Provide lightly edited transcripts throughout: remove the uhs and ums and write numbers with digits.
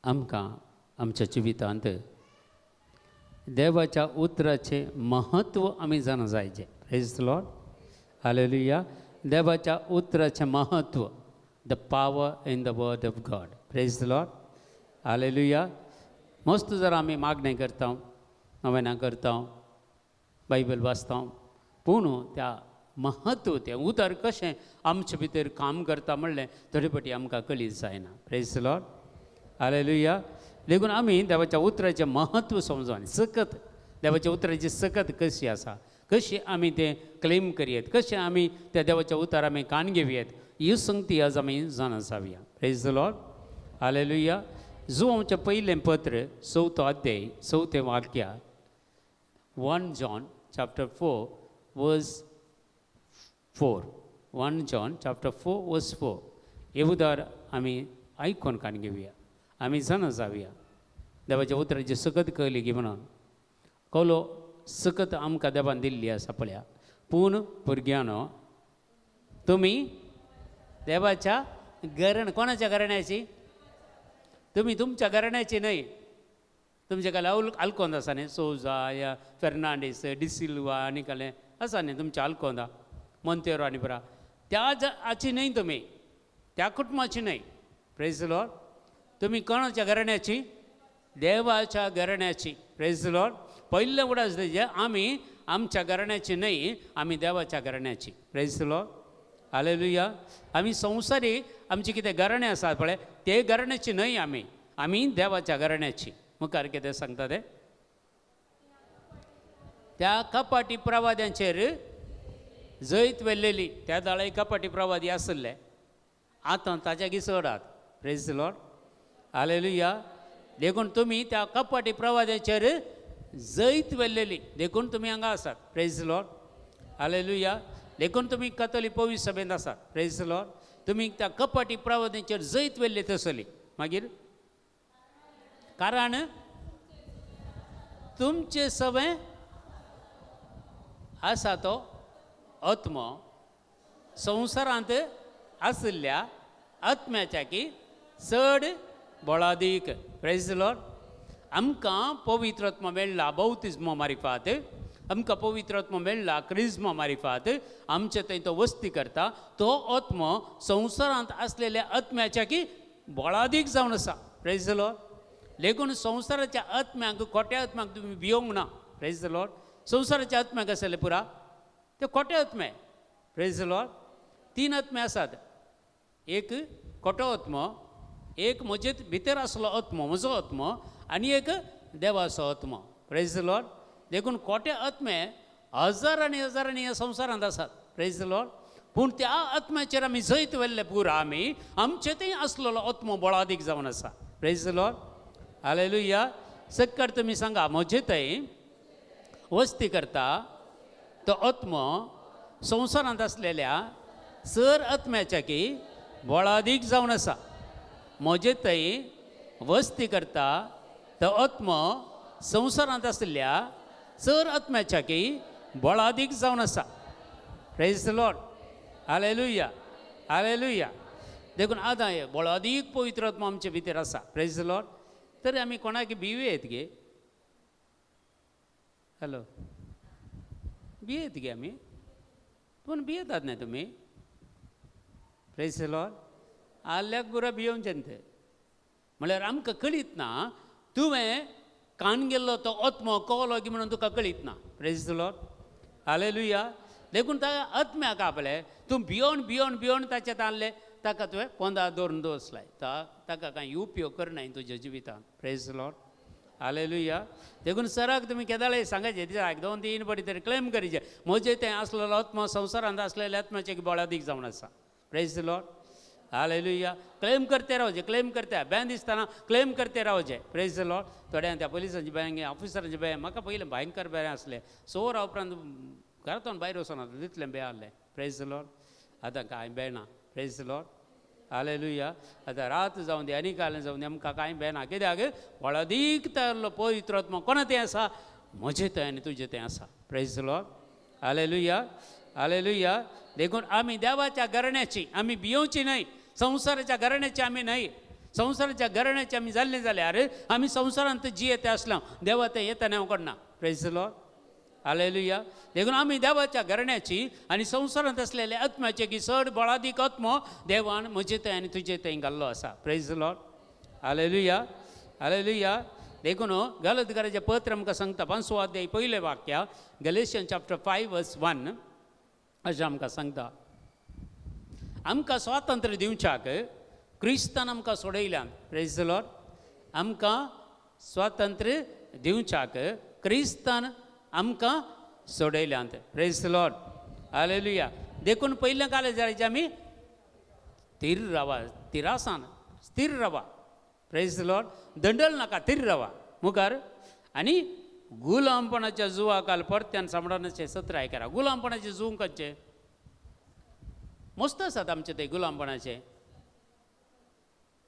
आमकां आमच्या जिवितांत देवाच्या उतराचें महत्व आमी जाणा जायचें. Praise the Lord. हालेलुया. देवाच्या उतराचें महत्व, the power in the word of God. Praise the Lord. Hallelujah. मस्त जर आमी मागणें करता, नवेनां करता, बायबल वाचता, पूण त्या महत्व तें उतर कशें आमचे भितर काम करता म्हणलें थोडे फावटी आमकां कळीत जायना. Praise the Lord. हालेलुया. देखून आमी देवाच्या उतराचें महत्व समजून सकत देवाच्या उतराची सकत कशी आसा, कशी आमी तें क्लेम करयेत, कशें आमी त्या देवाच्या उतार आमी कान घेवयेत, ह्यो संगती आज आमी जाणा जावया. Praise the Lord. हालेलुया. जो आमचें पयलें पत्र 4थो अध्याय 4थें वाक्य 1 John chapter 4 verse 4. 1 John chapter 4 verse 4 हे उदार आमी आयकून कान घेवया, आमी जाणा जावया. देवाच्या उतराची सकत कळली की म्हणून कौलो सकत आमकां देवान दिल्ली आसा पळया. पूण भुरग्यानो, तुमी देवाच्या कोणाच्या घराण्याची? तुमी तुमच्या घराण्याची न्हय. तुमचे काल आल्कोंद आसा न्ही, सोजा या फेर्नांडीस, डिसिल्वा आनी काले आसा न्ही तुमच्या आल्कोंदा, मोंतेरो आनी बरा, त्या हाची न्हय, तुमी त्या कुटुंबाची न्हय. Praise the Lord. तुमी कोणाच्या घराण्याची? देवाच्या घराण्याची. Praise the Lord. पयलें उडास तेजें आमी आमच्या घराण्याची न्हय, आमी देवाच्या घराण्याची. Praise the Lord. हालेलुया. आमी संवसारी आमची कितें घराणें आसा पळय ते घराण्याची न्हय, आमी देवाच्या घराण्याची. मुखार कितें सांगता ते? त्या कपाटी प्रवाद्यांचेर जैत वेल्लेली. त्या दाळे कपाटी प्रवादी आसले, आतां ताच्या घिसडात. Praise the Lord. हालेलुया. देखून तुमी त्या कपाटी प्रवाद्यांचेर जैत वेल्लेली, देखून तुमी हांगा आसात. Praise the Lord. हालेलुया. देखून तुमी कथोलीक पवित्र सभेंत आसात. Praise the Lord. तुमी त्या कपाटी प्रवाद्यांचेर जैत वेल्ले तसली. मागीर कारण तुमचे सवें आसा तो आत्मो संवसारांत आशिल्ल्या आत्म्याच्या की चड बळादीक. Praise the Lord. आमकां पवित्र आत्मा मेळ्ळा बौतिस्मा मारिफात, आमकां पवित्र आत्मा मेळ्ळा क्रिस्मा मारिफात. आमचे थंय तो वस्ती करता. तो आत्मो संवसारांत आसलेल्या आत्म्याच्या की बळादीक जावन आसा. Praise the lord. देखून संवसाराच्या आत्म्याक, खोट्या आत्म्याक तुमी भियोंक ना. Praise the lord. संवसाराच्या आत्म्याक आसले पुरा ते खोटे आत्मे. Praise the Lord. 3 आत्मे आसात. एक खोटो आत्मो, एक म्हजे भितर आसलो आत्मो, म्हजो आत्मो, आनी एक देवाचो आत्मो. Praise the lord. देखून खोटे आत्मे हजारांनी हजारांनी ह्या संवसारांत आसात. Praise the Lord. पूण त्या आत्म्याचेर आमी जैत वेल्ले पुरा आमी आमचे थंय आसलेलो आत्मो बळादीक जावन आसा. Praise the Lord. हालेलुया. सक्कर तुमी सांगा, म्हजे थंय वस्ती करता तो आत्मो संवसारांत आसलेल्या सर आत्म्याच्या की बळादीक जावन आसा. म्हजे थंय वस्ती करता तो आत्मो संवसारांत आसलेल्या सर आत्म्याच्या की बळादीक जावन आसा. Praise the Lord. Hallelujah. Hallelujah. देखून आतां हे बळादीक पवित्र आत्मा आमचे भितर आसा. Praise the Lord. तरी आमी कोणाक भिवेत गे? हॅलो, भियेत गे आमी? पूण भियेतात न्ही तुमी? Praise the Lord. आल्ल्याक गुरा भियोवचें ते म्हळ्यार आमकां कळीत ना. तुवें कान गेल्लो तो आत्मो कवलो की म्हणून तुका कळीत ना. Praise the Lord. हालेलुया. देखून त्या आत्म्याक आपले तूं भियोन भियोन भियोन ताचें ताणलें, ताका तुवें पोंदा दवरून दवरसलाय, ताका कांय उपयोग करनाय तुज्या जिवितांत. Praise the Lord. हालेलुया. देखून सराक तुमी केदाळे सांगायचे, दिसाक 2-3 फावटी तरी क्लेम करीचे, म्हजे थंय आसलेलो आत्मो संवसारांत आसलेल्या आत्म्याचे बळादीक जावन आसा. Praise the Lord. Hallelujah. Claim करते रावचे, क्लेम करते, बेन दिसतना क्लेम करते रावचे. Praise the Lord. थोड्यां त्या पुलिसांची बँक, ऑफिसरांची बँक, म्हाका पयलें भयंकर बरें आसलें. 6 उपरांत घरांतून भायर वचना तितलें बें आहलें. Praise the Lord. आतां कांय बेना. Praise the Lord. हालेलुया. आतां रात जावन दी आनी कालें जावन दी आमकां कांय बेना. कित्याक बळादीक तयारलो पवित्र आत्मा कोणा थंय आसा? म्हजे थंय आनी तुजे थंय आसा. Praise the Lord. Hallelujah. Hallelujah. देखून आमी देवाच्या घराण्याची, आमी भियोवची न्हय, संवसाराच्या घराण्याची आमी न्हय. संसाराच्या घराण्याचे आम्ही जाल्ले जाल्यार आमी संसारांत जियेते आसलो देवा तें येता नेव करना. Praise the Lord. हालेलुया. देखून आमी देवाच्या घराण्याची आनी संसारांत असलेले आत्म्याचे की चड बळादीक आत्मो देवान म्हजे थंय आनी तुजे थंय घाल्लो आसा. Praise the Lord. Hallelujah. Hallelujah. देखून गलतकाराचें पत्र आमकां सांगता 5 अध्याय पयलें वाक्य गलेशियन चॅप्टर 5 वर्स 1 अशें आमकां सांगता. आमकां स्वातंत्र्य दिवच्याक क्रिस्तान आमकां सोडयल्यान. Praise the Lord. आमकां स्वातंत्र्य दिवच्याक क्रिस्तान आमकां सोडयल्यात. Praise the Lord. हालेलुया. देखून पयल्या काले जाल्यार आमी स्थिर रावा, तिरासान स्थिर रावा. Praise the lord. दंडल नाका, स्थिर रावा मुखार. आनी गुलामपणाच्या जुवाकाल परत्यान सांबाळनाचे सत्र करा. गुलामपणाचे जुव खंयचे मस्त आसात आमचे ते गुलामपणाचे.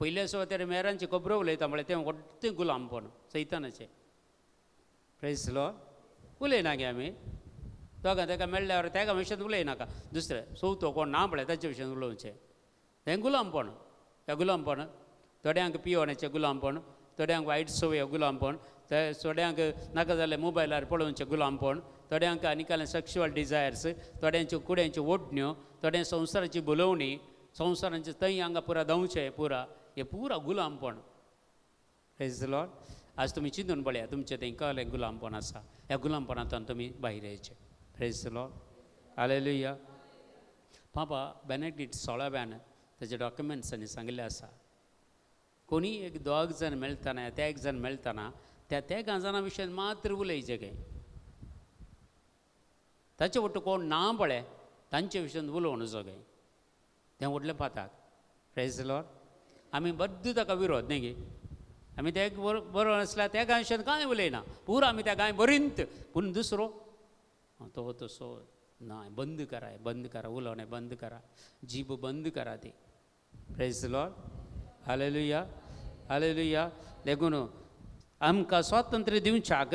पयल्या सुवातेर मेरांची खबरो उलयता म्हळ्यार तें व्हडलें गुलामपण सैतानाचें. Praise the lord. उलयना गे आमी दोगां ताका मेळ्ळ्यावर तेका विशयान उलयनाका. दुसरें चवथो कोण ना म्हळ्यार ताचे विशयान उलोवचें. हें गुलामपण. हें गुलामपण. थोड्यांक पियोवण्याचें गुलामपण, थोड्यांक वायट संवय गुलामपण, थोड्यांक नाका जाल्यार मोबायलार पळोवचें गुलामपण, थोड्यांक आनी काय सेक्शुअल डिजायर्स, थोड्यांच्यो कुड्यांच्यो ओडण्यो, थोड्यां संवसाराची बुलोवणी, संवसारांचे थंय हांगा पुरा धांवचें पुरा. हें पुरा गुलामपण. Praise the Lord. आज तुमी चिंतून पळया तुमचें थंय कसलें गुलामपण आसा. ह्या गुलामपणांतल्यान तुमी भायर येवचे. Praise the Lord. हालेलुया. पापा बेनेडिक्ट 16व्यान ताचे डॉक्युमेंट्सांनी सांगिल्लें आसा कोणी एक 2 जाण मेळटना त्या 1 जाण मेळटना त्या 1 जाणां विशयान मात्र उलयचें गे. ताचे वट्ट कोण ना पळय तांचे विशयान उलोवं नजो गे. तें व्हडलें पाताक. Praise the Lord. आमी बद्द ताका विरोध न्ही गे. आमी ते बरो आसल्यार त्या विशयान कांय उलयना. पुरो आमी त्या गाय बरींत. पूण दुसरो तो तसो ना. बंद करा उलोवणें बंद करा. जीब बंद करा ती. Praise the Lord. Hallelujah. Hallelujah. देखून आमकां स्वातंत्र्य दिवच्याक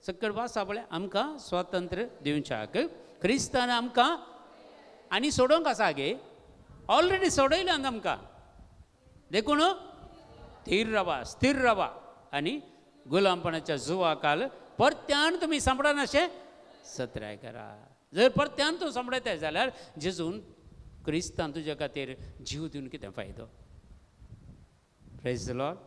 सकयल वाचा पळय आमकां स्वातंत्र्य दिवच्याक क्रिस्तान आमकां आनी सोडोवंक आसा गे. ऑलरेडी सोडयल्यात आमकां. देखून स्थिर रावा आनी गुलामपणाच्या जुवाकाल परत्यान तुमी सांबाळनाशे सत्राय करा. जर परत्यान तूं सांबाळताय जाल्यार जेजून क्रिस्तान तुज्या खातीर जीव दिवन कितें फायदो. Praise the Lord.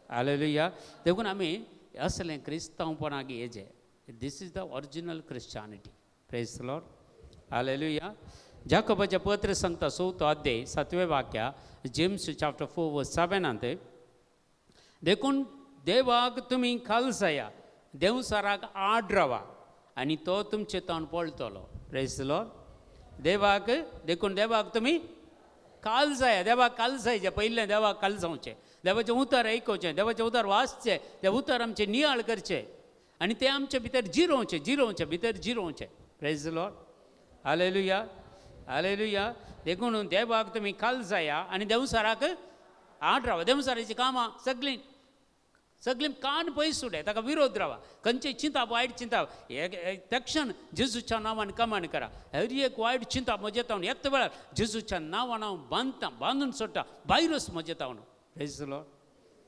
हालेलुया. देखून आमी असलें क्रिस्तांवपणाक येजे. This is the original Christianity. Praise the Lord. Hallelujah. जाकोबाचें पत्र सांगता 4 अध्याय 7वें वाक्य जेम्स चॅप्टर 4 वर्स 7 देखून देवाक तुमी खालसाया देवसाराक आड रावा आनी तो तुमचे तोंड पळतलो. Praise the lord. देखून देवाक तुमी कालसाया. देवाक कालसायचें. पयलें देवाक कालसावचें. देवाचें उतर आयकोवचें. देवाचें उतर वाचचें. तें उतर आमचें नियाळ करचें आनी तें आमचे भितर भितर जिरोवचें. Praise the Lord. Hallelujah. Hallelujah. देखून देवाक तुमी कालसाया आनी देवसाराक आड रावा. देवसाराची कामां सगळीं कान पयस सुडय. ताका विरोध रावा. खंयचेय चिंताप वायट चिंताप तक्षण जेजूच्या नांवान कमांड करा. हर एक वायट चिंताप म्हजे तावन येता वेळार जेजूच्या नांवान हांव बांदून सोडटा. भायरूच म्हजे तावन. Praise the lord.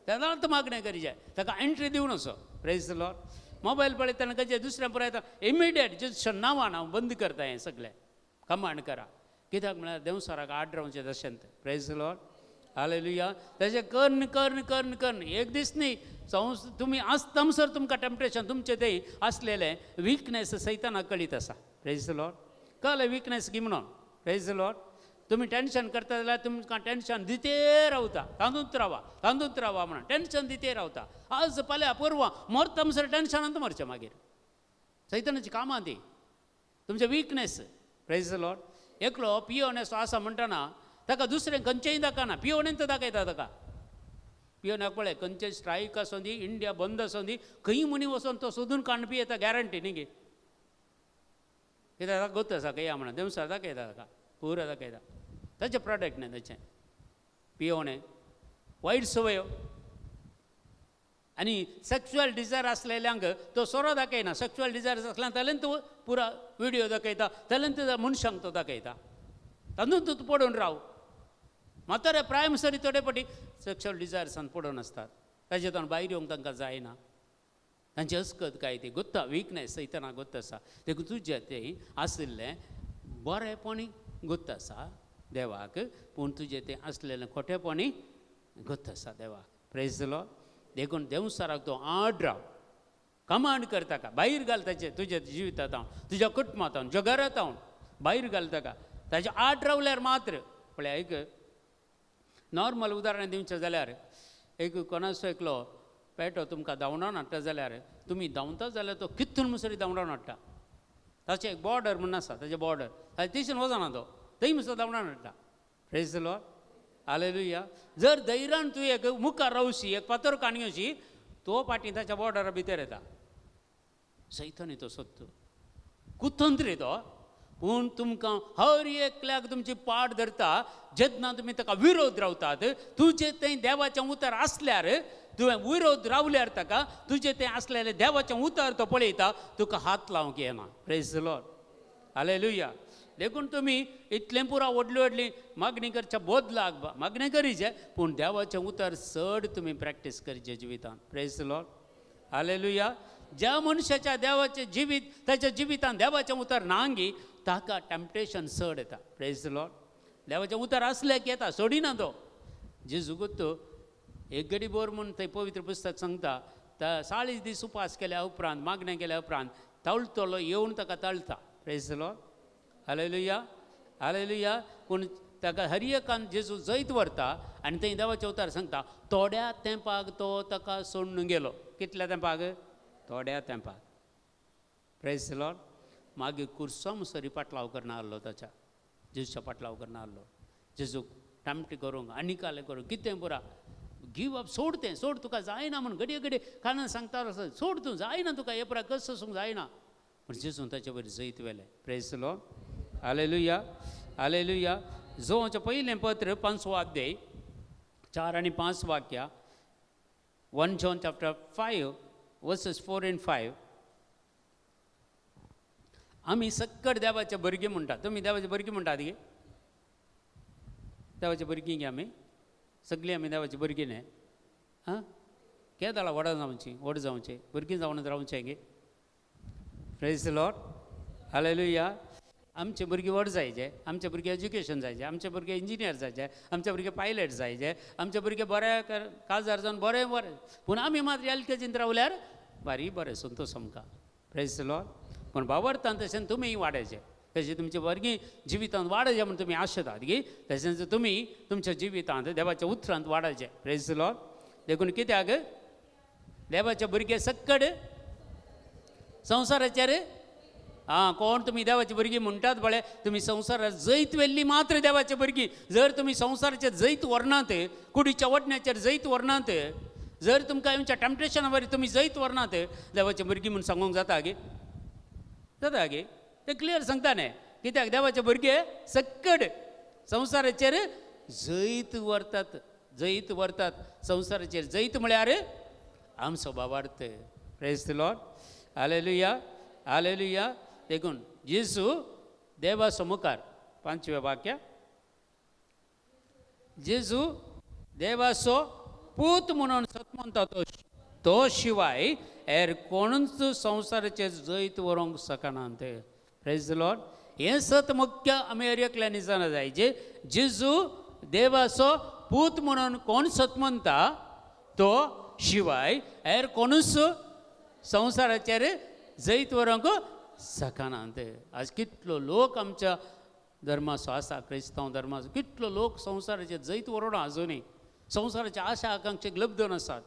तेदांत मागणें करीचे. ताका एंट्री दिवं नसो. Praise the Lord. मोबायल पळयतना खंयचे दुसऱ्या पळयता इमिडिएट जेजूच्या नांवान हांव बंद करता. हें सगळें कमांड करा. कित्याक म्हळ्यार देवसाराक आड रावचें तशेंत. Praise the Lord. हालेलुया. तेजें कर्ण एक दीस न्ही तुमी आसतमसर तुमकां टेम्पटेशन तुमचें तें आसलेलें विकनेस सैतानाक कळीत आसा. Praise the Lord. कळ्ळें विकनेस की म्हणून. Praise the Lord. तुमी टेन्शन करता जाल्यार तुमकां टेन्शन दिते रावता. तांदूत रावा म्हणून टेन्शन दिते रावता. आज फाल्यां परवां मरता म्हणसर टेन्शनांत मरचें मागीर. सैतानाची कामां ती तुमचें विकनेस. Praise the Lord. एकलो पियोनेसो आसा म्हणटना ताका दुसरें खंयचेंय दाखयना. पियोनेंत दाखयता ताका. पियोनाक पळय खंयचें स्ट्रायक आसूं दी इंडिया बंद आसूं दी खंय मनी वचोन तो सोदून काडपी येता गॅरंटी न्ही गे. कित्याक ताका गोत आसा खंय म्हणून देवसार दाखयता ताका पुरो दाखयता. ताचें प्रॉडक्ट न्ही ताचें पियोवणें वायट संवयो आनी सेक्शुअल डिजायर आसलेल्यांक तो सोरो दाखयना. सेक्शुअल डिजायर आसल्यान ताल्यान तो पुरा व्हिडियो दाखयता. ताल्यान तो मनशांक तो दाखयता. तातूंत तूं पडून राव. म्हातारे प्रायमरी थोडे पटी सेक्शुअल डिझायर्सान पडून असतात ताजेतून भायर येवंक तांकां जायना तांची अस्कत काय ती गोत्ता विकनेस इतना गोत्त आसा देखून तुजें तें आशिल्लें बरेंपणी गोत्त आसा देवाक पूण तुजें तें आसलेलें खोटेपणी गोत्त आसा देवाक प्रेज द लॉर्ड देखून देवसाराक तो आड राव कमांड करता का भायर घाल ताचे तुज्या जिवितांत तुज्या कुटुंबांत तुज्या घरांत भायर घाल ताका ताचे आड रावल्यार मात्र पळय एक नॉर्मल उदाहरण दिवचें जाल्यार एक कोणाचो एकलो पेटो तुमकां धांवडावन हाडटा जाल्यार तुमी धांवता जाल्यार तो कित्तून मुसरी धांवडावन हाडटा ताचें एक बॉर्डर म्हणून आसा ताचें बॉर्डर ताचे तिसून वचना तो थंय मुसो धांवडावन हाडटा प्रेज द लॉर्ड हालेलुया जर धैर्यान तूं एक मुखार रावशी एक पातर काणयोशी तो पाटी ताच्या बॉर्डरा भितर येता सैतानी तो सोदता कुतंत्री तो पूण तुमकां हर एकल्याक तुमची पाट धरता जेन्ना तुमी ताका विरोध रावतात तुजें तें देवाचें उतर आसल्यार तुवें विरोध रावल्यार ताका तुजें तें आसलेलें देवाचें उतर तो पळयता तुका हात लावंक येना प्रेज द लॉर्ड हालेलुया देखून तुमी इतलें पुरा व्हडली व्हडली मागणी करच्या बोदलाक मागणी करीचे पूण देवाचें उतर चड तुमी प्रॅक्टीस करचें जिवितांत प्रेज द लॉर्ड हालेलुया ज्या मनशाच्या देवाचें जिवीत ताच्या जिवितांत देवाचें उतर नांगी ताका टॅम्पटेशन चड येता प्रेज द लॉर्ड देवाचें उतर आसल्याक येता सोडिना तो जेजू गुत्तो एक गडी बोर म्हूण थंय पवित्र पुस्तक सांगता 40 दीस उपास केल्या उपरांत मागण्या केल्या उपरांत तळटलो येवन ताका तळटा praise the Lord hallelujah hallelujah पूण ताका हर एकान जेजू जैत व्हरता आनी थंय देवाचें उतर सांगता थोड्या तेंपाक तो ताका सोडून गेलो कितल्या तेंपाक थोड्या तेंपाक प्रेज द लॉर्ड मागीर कुर्सो मुसरी पाटलाव करना आहलो ताच्या जेजूच्या पाटलाव करना आहलो जेजूक टामटी करूंक आनी कालें करूंक कितें पुरा गिव अप सोड तें सोड तुका जायना म्हूण घडये घडये कानान सांगता सोड तूं जायना तुका हे पुरा कस सोसूंक जायना पूण जेजून ताचे वयर जैत वेलें praise the Lord hallelujah hallelujah जोवाचें पयलें पत्र 5 अध्याय 4 आनी 5 वाक्यां 1 John chapter 5 verses 4 and 5 आमी सक्कड देवाचे भुरगीं म्हणटात तुमी देवाचे भुरगीं म्हणटात गे देवाचे भुरगीं गे आमी सगळीं आमी देवाची भुरगीं न्ही आं केदां व्हड जावचीं व्हड जावचें भुरगीं जावन रावचें गे प्रेज द लॉर्ड हालेलुया आमचे भुरगीं व्हड जायचे आमचे भुरगे एज्युकेशन जायचे आमचे भुरगे इंजिनियर जायचे आमचे भुरगे पायलट जायचे आमचे भुरगे बरे काजार जावन बरें बरें पूण आमी मात्र LKGंत रावल्यार बारी बरें संतोश आमकां प्रेज द लॉर्ड पूण भावार्थान तशें तुमीय वाडयचें तशें तुमचे भुरगीं जिवितांत वाडयचें म्हूण तुमी आशेतात गे तशेंच तुमी तुमच्या जिवितांत देवाच्या उतरांत वाडयचें प्रेज द लॉर्ड देखून कित्याक देवाचे भुरगे सक्कड संवसाराचेर आं कोण तुमी देवाची भुरगीं म्हणटात बळे तुमी संवसारात जैत वेल्ली मात्र देवाचे भुरगीं जर तुमी संवसाराचेर जैत व्हरनात कुडीच्या वटण्याचेर जैत व्हरनात जर तुमकां आमच्या टॅम्पटेशना वयर तुमी जैत व्हरनात देवाचे भुरगीं म्हूण सांगूंक जाता गे जाता गे ते क्लियर सांगता न्ही कित्याक देवाचे भुरगे सक्कड संवसाराचेर जैत व्हरतात संवसाराचेर जैत म्हळ्यार आमचो भावार्थ praise the Lord hallelujah hallelujah देखून जेजू देवाचो मुखार 5वें वाक्य जेजू देवाचो पूत म्हणून सतमंता तो शिवाय हेर कोणूच संवसाराचेर जैत व्हरूंक शकनात प्रेज द लॉर्ड हें सत मुख्य अमेरिकेंतल्यान जाणा जाय जे जेजू देवाचो पूत म्हणून कोण सतमंता तो शिवाय हेर कोणूच संवसाराचेर जैत व्हरूंक शकनात आज कितलो लोक आमच्या धर्माचो आसा क्रिस्तांव धर्माचो कितलो लोक संवसाराचेर जैत व्हरोना आजुनूय संवसाराच्या आशा आकांक्षेक लब्धन आसात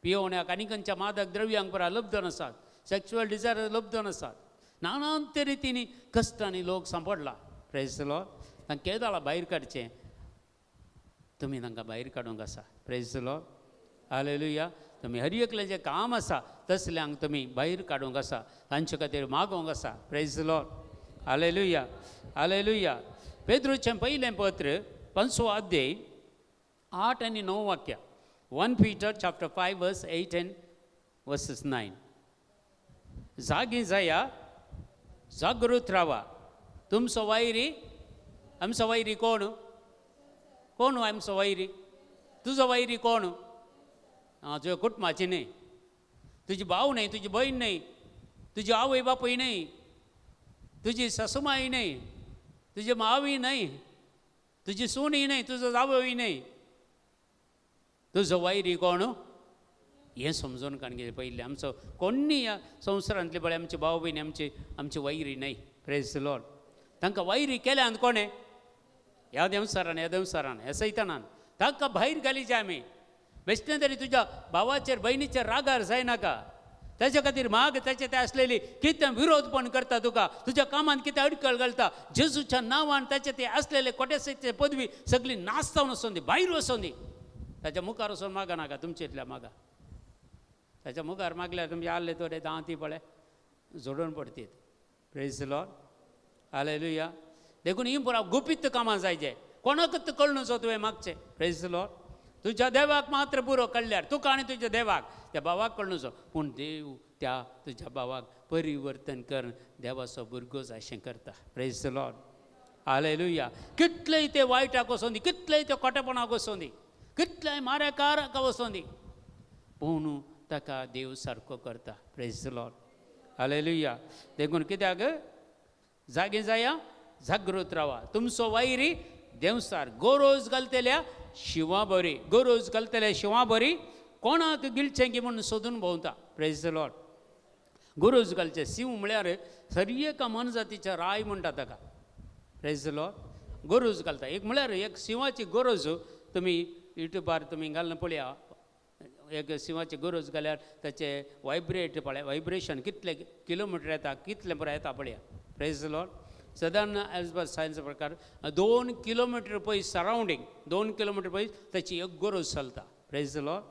पियोवण्याक आनी खंयच्या मादक द्रव्यांक परा लब्धन आसात सेक्शुअल डिझायर लब्धन आसात नानांत रितीनी कश्टांनी लोक सांपडला प्रेज द लॉर्ड तांकां केदां भायर काडचें तुमी तांकां भायर काडूंक आसा प्रेज द लॉर्ड हालेलुया तुमी हर एकलें जें काम आसा तसल्यांक तुमी भायर काडूंक आसा तांचे खातीर मागोवंक आसा praise the Lord hallelujah hallelujah पेद्रूचें पयलें पत्र 5 अध्याय 8 आनी 9 वाक्यां 1 Peter chapter 5 verse 8 and verses 9 जागी जाया जागृत रावा तुमचो वैरी आमचो वैरी कोण कोण आमचो वैरी? तुझो वैरी कोण? तुझ्या कुटुंबाची नाही, तुझी भाऊ नाही, तुझी बहीण नाही, तुझी आवय बापूय नाही, तुझी सासूमाई नाही, तुझे मावी नाही, तुझी सूनही नाही, तुझं जावई नाही, तुझं वैरी कोण? हे समजून काणगे पहिले आमचं कोणी या संवसारांतले बळे आमचे भाऊ बहिणी आमचे वैरी नाही. Praise the Lord. तांकां वैरी केल्या आनी कोणे? ह्या देवसारान ह्या सैतानान तांकां भायर घालीचे आमी. बेश्टें तरी तुज्या भावाचेर बहिणीचेर रागार जायनाका. त्याच्या खातीर माग त्याचे ते असलेली कितें विरोधपण करता, तुका तुज्या कामांत कितें अडकळ घालता, जेजूच्या नांवान त्याचे ते असलेले कोटेसाचे पदवी सगळी नासतावन वचोन दी, भायर वचोन दी. त्याच्या मुखार वचोन मागा नाका, तुमचे इतल्या मागा. त्याच्या मुखार मागल्यार तुमचे आल्ले थोडे दांती पळय जोडून पडटीत. Praise the Lord. हालेलुया. देखून ही पुरा गुपित कामां जायचे, कोणाकच कळून नजो तुवें मागचें. Praise the Lord. तुज्या देवाक मात्र पुरो कळल्यार तुका आनी तुज्या देवाक, त्या भावाक कळून नजो. पूण देव त्या तुज्या भावाक परिवर्तन करून देवाचो भुरगो जायशें करता. Praise the Lord. हालेलुया. कितलेय ते वायटाक वचोन दी, कितलेय ते खोटेपणाक वचोन दी, कितलेय मारेकाराक वचोन दी, पूण ताका देव सारको करता. Praise the Lord. हालेलुया. देखून कित्याक जागे जाया, जागृत रावा. तुमचो वैरी देवसार गोरोज घालतल्या शिवा बरी, गोरोज घालतल्या शिवा बरी कोणाक गिलचें की म्हणून सोदून भोंवता. Praise the Lord. गोरोज घालचे. शिव म्हळ्यार सरी एका मनजातीच्या राय म्हणटा ताका. Praise the Lord. गोरोज घालता. एक म्हळ्यार एक शिवाची गोरोज तुमी युट्यूबार तुमी घालून पळया. एक शिवाची गोरोज घाल्यार ताचे वायब्रेशन कितले किलोमिटर येता, कितले बरें येता पळया. Praise the Lord. साधारण एज पर सायन्स प्रकार 2 किलोमिटर पयस सरावंडींग, 2 किलोमिटर पयस ताची एक गोरोज चलता. Praise the Lord.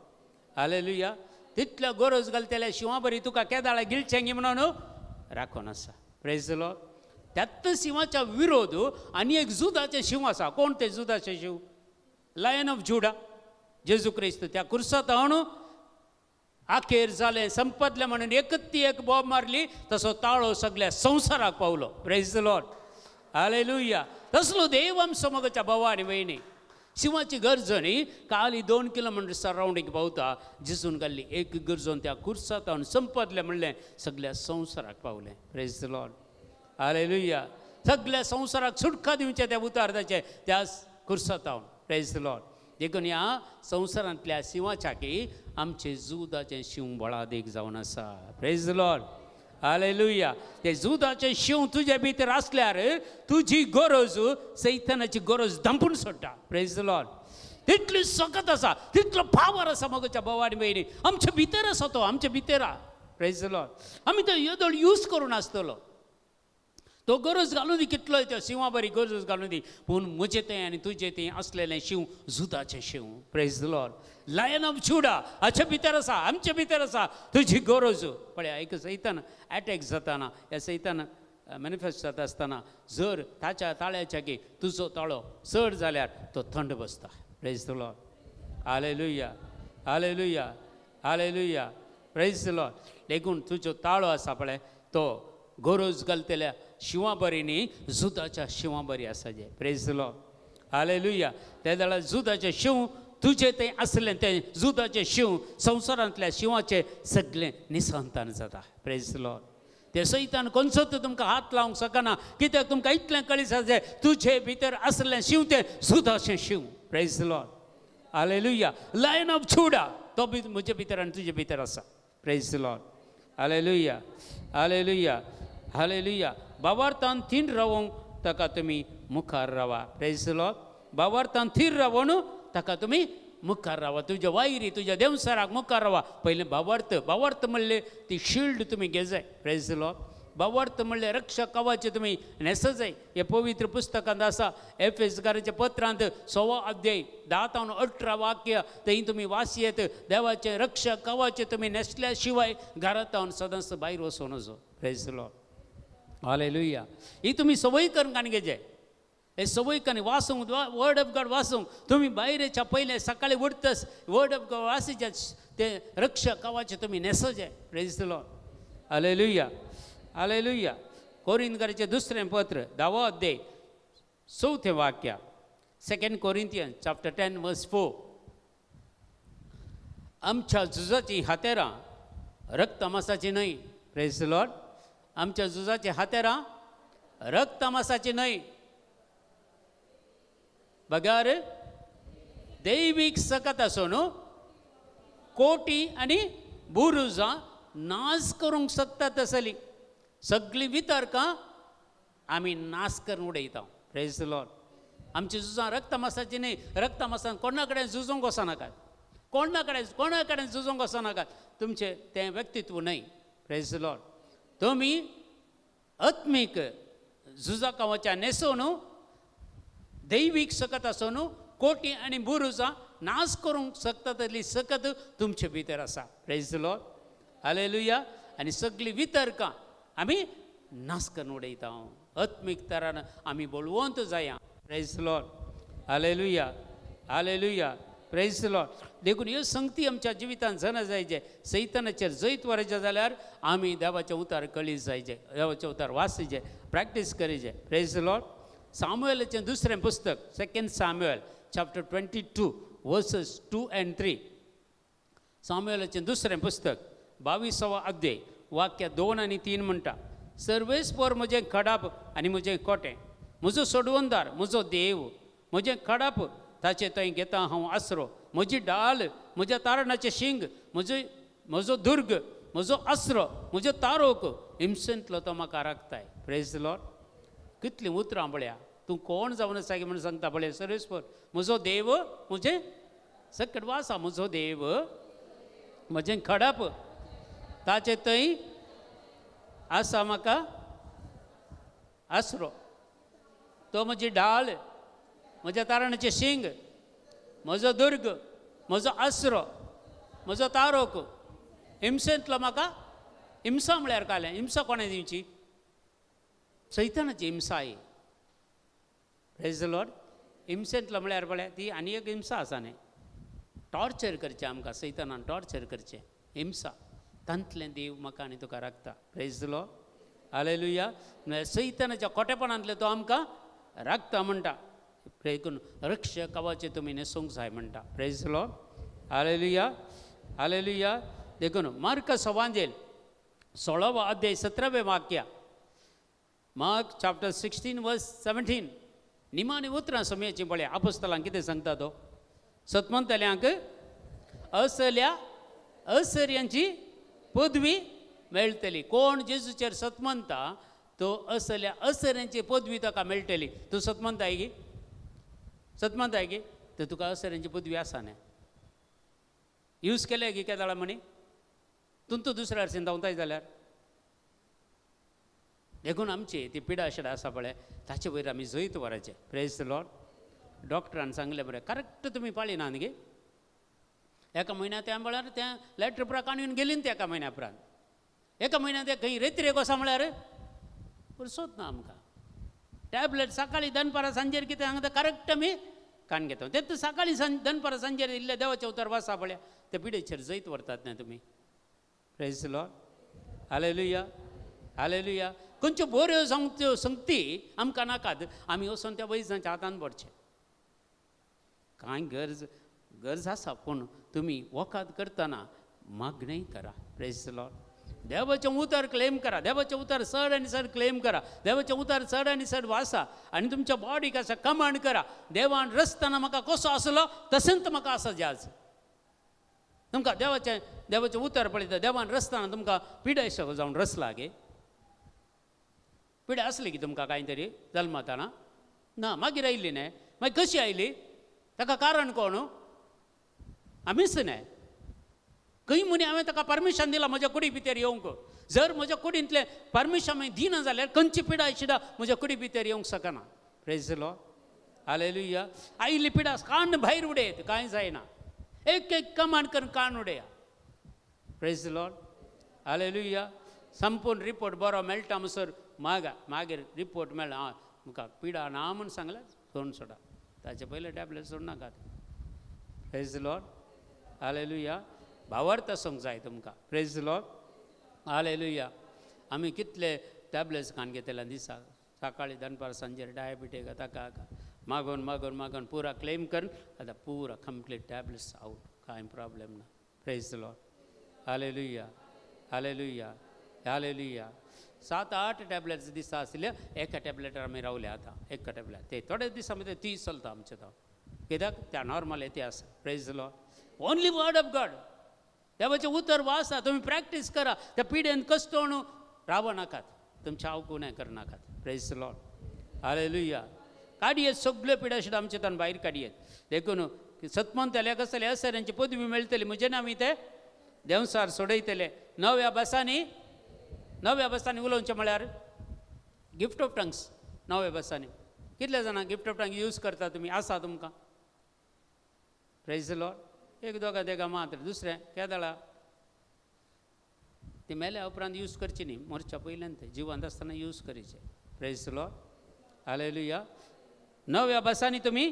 हालेलुया. तितल्या गोरोज घालतल्या शिवा बरी तुका केदाळा गिलचेंगी म्हणून राखून आसा. Praise the Lord. त्यात शिवाच्या विरोध आनी एक जुदाचे शिव आसा. कोण ते जुदाचे शिव? लायन ऑफ जुडा, जेजू क्रिस्त. त्या कुर्सात हाडून आखेर जालें, संपतलें म्हणून एकत्ती एक बॉब मारली, तसो ताळो सगळ्या संवसाराक पावलो. Praise the Lord. हालेलुया. तसलो देव आमचो मोगाच्या भावा आनी भयणी. शिवाची गर्जणी खाली 2 किलोमिटर सरावंडींग पावता. जिजून घाल्ली एक गर्जोन त्या कुर्सात हाडून संपतलें म्हणलें, सगळ्या संवसाराक पावलें. Praise the Lord. हालेलुया. सगळ्या संवसाराक सुटका दिवचें त्या उतारताचे त्या कुर्सात हाडून. Praise the lord. देखून ह्या संवसारांतल्या शिवाच्या की आमचे जुदाचें शिव बळा देख जावन आसा. Praise the Lord. हालेलुया. ते जुदाचें शिव तुजे भितर आसल्यार तुजी गरज सैतानाची गरज दंपून सोडटा. Praise the Lord. तितली सखत आसा, तितलो पावर आसा मोगाच्या भावा आनी भयणी. आमच्या भितर आसा तो, आमच्या भितर. Praise the Lord. आमी तो येदोळ यूज करून आसतलो. तो गरज घालून दी, कितलोय त्यो शिवा बरी गरज घालून दी. पूण म्हजें तें आनी तुजें तें असलेलें शिव जुदाचें शिव. Praise the lord. Lion of Judah हाचे भितर आसा, आमचे भितर आसा. तुजी गरज पळया. एक सैतान एटॅक जाताना, ह्या सैतान मॅनिफेस्ट जाता आसतना जर ताच्या ताळ्याच्या की तुजो ताळो चड जाल्यार तो थंड बसता. Praise the Lord. Hallelujah. Hallelujah. Hallelujah. Praise the lord. देखून तुजो ताळो आसा पळय तो गरज घालतल्या शिवा बरी न्ही, जुदाच्या शिवा बरी आसा जे. Praise the Lord. हालेलुया. त्या वेळार जुदाचें शिव तुजें तें आसलें, तें जुदाचें शिव संवसारांतल्या शिवाचें सगळें निसंतान जाता. Praise the Lord. ते सैतान खंयचोच तुमकां हात लावंक शकना, कित्याक तुमकां इतलें कळीस आसा जे तुजे भितर आसलें शिव तें जुदाचें शिव. Praise the Lord. Hallelujah. Lion of Judah तो म्हजे भितर आनी तुजे भितर आसा. Praise the Lord. Hallelujah. Hallelujah. Hallelujah. भावार्थान थीर रावूंक ताका तुमी मुखार रावा. Praise the lord. भावार्थान थीर रावून ताका तुमी मुखार रावा. तुज्या वैरी तुज्या देवसाराक मुखार रावा. पयलें भावार्थ. भावार्थ म्हणलें ती शिल्ड तुमी घे जाय. Praise the Lord. भावार्थ म्हणलें रक्षक कवच तुमी न्हेस जाय. हे पवित्र पुस्तकांत आसा. एफेसकाराच्या पत्रांत 6 अध्याय 10 ते 18 वाक्य थंय तुमी वाचयेत. देवाचें रक्षक कवच तुमी न्हेसल्या शिवाय घरांत सदांच भायर वचूं नजो. Praise the Lord. हालेलुया. ही तुमी संवय करून काणी घेजे. हे संवय काणी वाचूंक, वर्ड ऑफ गॉड वाचूंक. तुमी भायरेच्या पयलें सकाळीं उठतस वर्ड ऑफ गॉड वाचीचे. ते रक्षक कवच तुमी न्हेसोजे. Praise the Lord. Hallelujah. Hallelujah. कोरिंथकाराचें 2 पत्र 10 अध्याय 4 वाक्य. 2 Corinthians chapter 10 verse 4. आमच्या झुजाची हातेरां रक्त मांसाची न्हय. Praise the Lord. आमच्या झुजाची हातेरां रक्त मांसाची न्हय, बगार दैवीक सकत आसून कोटी आनी बुरुजां नाश करूंक शकतात तसली सगळीं वितर्कां आमी नाश करून उडयता. Praise the Lord. आमची झुजां रक्त मांसाची न्हय. रक्त मांसान कोणा कडेन झुजूंक वचनाकात, कोणा कडेन झुजूंक वचनाकात. तुमचें तें व्यक्तित्व न्हय. Praise the Lord. तुमी आत्मीक झुजाक वचा न्हेसून दैवीक सकत आसून कोटी आनी बुरुजां नाश करूंक शकता तसली सकत तुमचे भितर आसा. Praise the Lord. हालेलुया. आनी सगळीं वितर्कां आमी नाश करून उडयता. आत्मीक तरान आमी बळवंत जाया. Praise the Lord. Hallelujah. Hallelujah. Praise the lord. देखून ह्यो संगती आमच्या जिवितांत जाणा जायचे. सैतानाचेर जैत वरायचें जाल्यार आमी देवाचे उतार कळीत जायचे, देवाचे उतार वाचचे, प्रॅक्टीस करीचे. Praise the lord. सामुएलाचें दुसरें पुस्तक 2 Samuel chapter 22 verses 2 and 3. सामुएलाचें दुसरें पुस्तक 22वा अध्याय वाक्य 2 आणि 3 म्हणटा, सर्वेस्पर म्हजें खडाप आनी म्हजें कोटें, म्हजो सोडवंदार, म्हजो देव, म्हजें खडाप ताचे थंय घेता हांव आसरो, म्हजी ढाल, म्हज्या तारणाचें शिंग, म्हजो दुर्ग, म्हजो आसरो, म्हजो तारोक, हिंसेंतलो तो म्हाका राखताय. Praise the Lord. कितलीं उतरां पळया. तूं कोण जावन आसा की म्हणून सांगता पळय. सर्वेस्पर म्हजो देव, म्हजें सकट वासा, म्हजो देव, म्हजें खडप, ताचे थंय आसा म्हाका आसरो, तो म्हजी ढाल, म्हज्या तारणाचें शिंग, म्हजो दुर्ग, म्हजो आसरो, म्हजो तारोक, हिंसेंतलो म्हाका. हिंसा म्हळ्यार कालें. हिंसा कोणें दिवची? सैतानाची हिंसा ही. Praise the lord. हिंसेंतलो म्हळ्यार पळय ती आनी एक हिंसा आसा न्ही. टॉर्चर करचें आमकां, सैतानान टॉर्चर करचें, हिंसा. तांतलें देव म्हाका आनी तुका राखता. Praise the Lord. हालेलुया. म्हळ्यार सैतानाच्या खोटेपणांतले तो आमकां राखता म्हणटा. प्रेज करून रक्ष कवचे तुमी न्हेसूंक जाय म्हणटा. Praise the Lord. Hallelujah. Hallelujah. देखून मार्कस एवांजेल 16वा अध्याय 17वें वाक्य. मार्क चॅप्टर 16 वर्स 17. निमाणी उतरां समयाची पळय. आपोस्तलांक कितें सांगता तो? सतमंतल्यांक असल्या असर्यांची पदवी मेळटली. कोण जेजूचेर सतमंता तो असल्या असर्यांची पदवी ताका मेळटली. तूं सतमंताय गी? सतमंताय गी? तर तुका असर्यांची पदवी आसा न्ही. यूज केले गी केदाळा म्हणी? तूं दुसऱ्यार सिंधावताय जाल्यार. देखून आमची ती पिडा शिडा आसा पळय ताचे वयर आमी जैत वराचें. Praise the lord. डॉक्टरान सांगलें बरें, करेक्ट तुमी पाळिना न्ही गे. एका म्हयन्या त्या म्हळ्यार त्या लॅटर उपरांत काणून गेली न्ही. एका म्हयन्या उपरांत एका म्हयन्या ते खंय रेत्रेक वसा म्हळ्यार सोद ना आमकां. टॅबलेट सकाळीं दनपारां सांजेर कितें सांगता करेक्ट आमी काण घेता. तें सकाळीं दनपारां सांजेर इल्ले देवाचे उतर वाचा पळया त्या पिडेचेर जैत व्हरतात न्ही तुमी. Praise the Lord. Hallelujah. Hallelujah. खंयच्यो बऱ्यो संगती आमकां नाकात. आमी वचून त्या वैजनाच्या हातान पडचें. कांय गरज आसा पूण तुमी वखद करतना मागणेय करा. Praise the Lord. देवाचें उतर क्लेम करा. देवाचें उतर चड आनी चड क्लेम करा. देवाचें उतर चड आनी चड वाचा आनी तुमच्या बॉडीक आसा कमांड करा. देवान रचतना म्हाका कसो आसलो तशेंच म्हाका आसा आज. तुमकां देवाचें उतर पळयता. देवान रचतना तुमकां पिडायसो जावन रचला गे. पिडा आसली की तुमकां कांय तरी जल्मताना? ना. मागीर आयिल्ली न्हय. मागीर कशी आयली? ताका कारण कोण? आमीच न्हय. खंय म्हणी हांवें ताका परमिशन दिलां म्हज्या कुडी भितर येवंक. जर म्हज्या कुडींतलें परमिशन हांवें दिना जाल्यार खंयची पिडा शिडा म्हज्या कुडी भितर येवंक शकना. Praise the Lord. हालेलुया. आयिल्ली पिडा काण भायर उडयत. कांय जायना. एक कमांड करून काण उडया. Praise the Lord. हालेलुया. संपूर्ण रिपोर्ट बरो मेळटा म्हणसर मागीर रिपोर्ट मेळ्ळा आं तुमकां पिडा ना म्हूण सांगल्यार सोडून सोडा. ताचे पयलें टॅबलेट सोडनाकात. Praise the Lord. हालेलुया. भावार्थ आसूंक जाय तुमकां. Praise the Lord. हालेलुया. आमी कितले टॅबलेट्स खावन घेतल्या दिसाक. सकाळीं दनपार सांजेर डायबिटीक ताका मागून मागून मागून पूरा क्लेम करून आता पूरा कंप्लीट टॅब्लेट्स आउट, कांय प्रॉब्लेम ना. Praise the Lord. Hallelujah, hallelujah, hallelujah. 7-8 tablets दिसा आसल्या, एका टॅबलेटार आमी रावले आतां. एका टॅबलेट ते थोडे दिसा भितर 30 चलता आमचे तो. कित्याक त्या नॉर्मल येते आसा. Praise the Lord. Only word of God. देवाचें उतर वाचा, तुम्ही प्रॅक्टीस करा. त्या पिड्यान कष्टोण राव नाकात, तुमच्या आवकून हें करनाकात. Praise the Lord. हालेलुया. काडयेत सगल्यो पिड्या शिडा आमचे तान भायर काडयेत. देखून सतमंतल्याक आसतले असऱ्यांची पदवी मेळटली म्हजे आमी ते देंवसार सोडयतले. नव्या बसांनी उलोवचें म्हळ्यार गिफ्ट ऑफ टंग्स. नव्या बसांनी कितले जाणां गिफ्ट ऑफ टंग यूज करता तुमी? आसा तुमकां? Praise the lord. एक दोगा देगा मात्र. दुसरें केदळा ती मेल्या उपरांत यूज करची न्ही, मरच्या पयल्यान ते जिवंत आसतना यूज करीचे. Praise the Lord. हालेलुया. नव्या बसांनी तुमी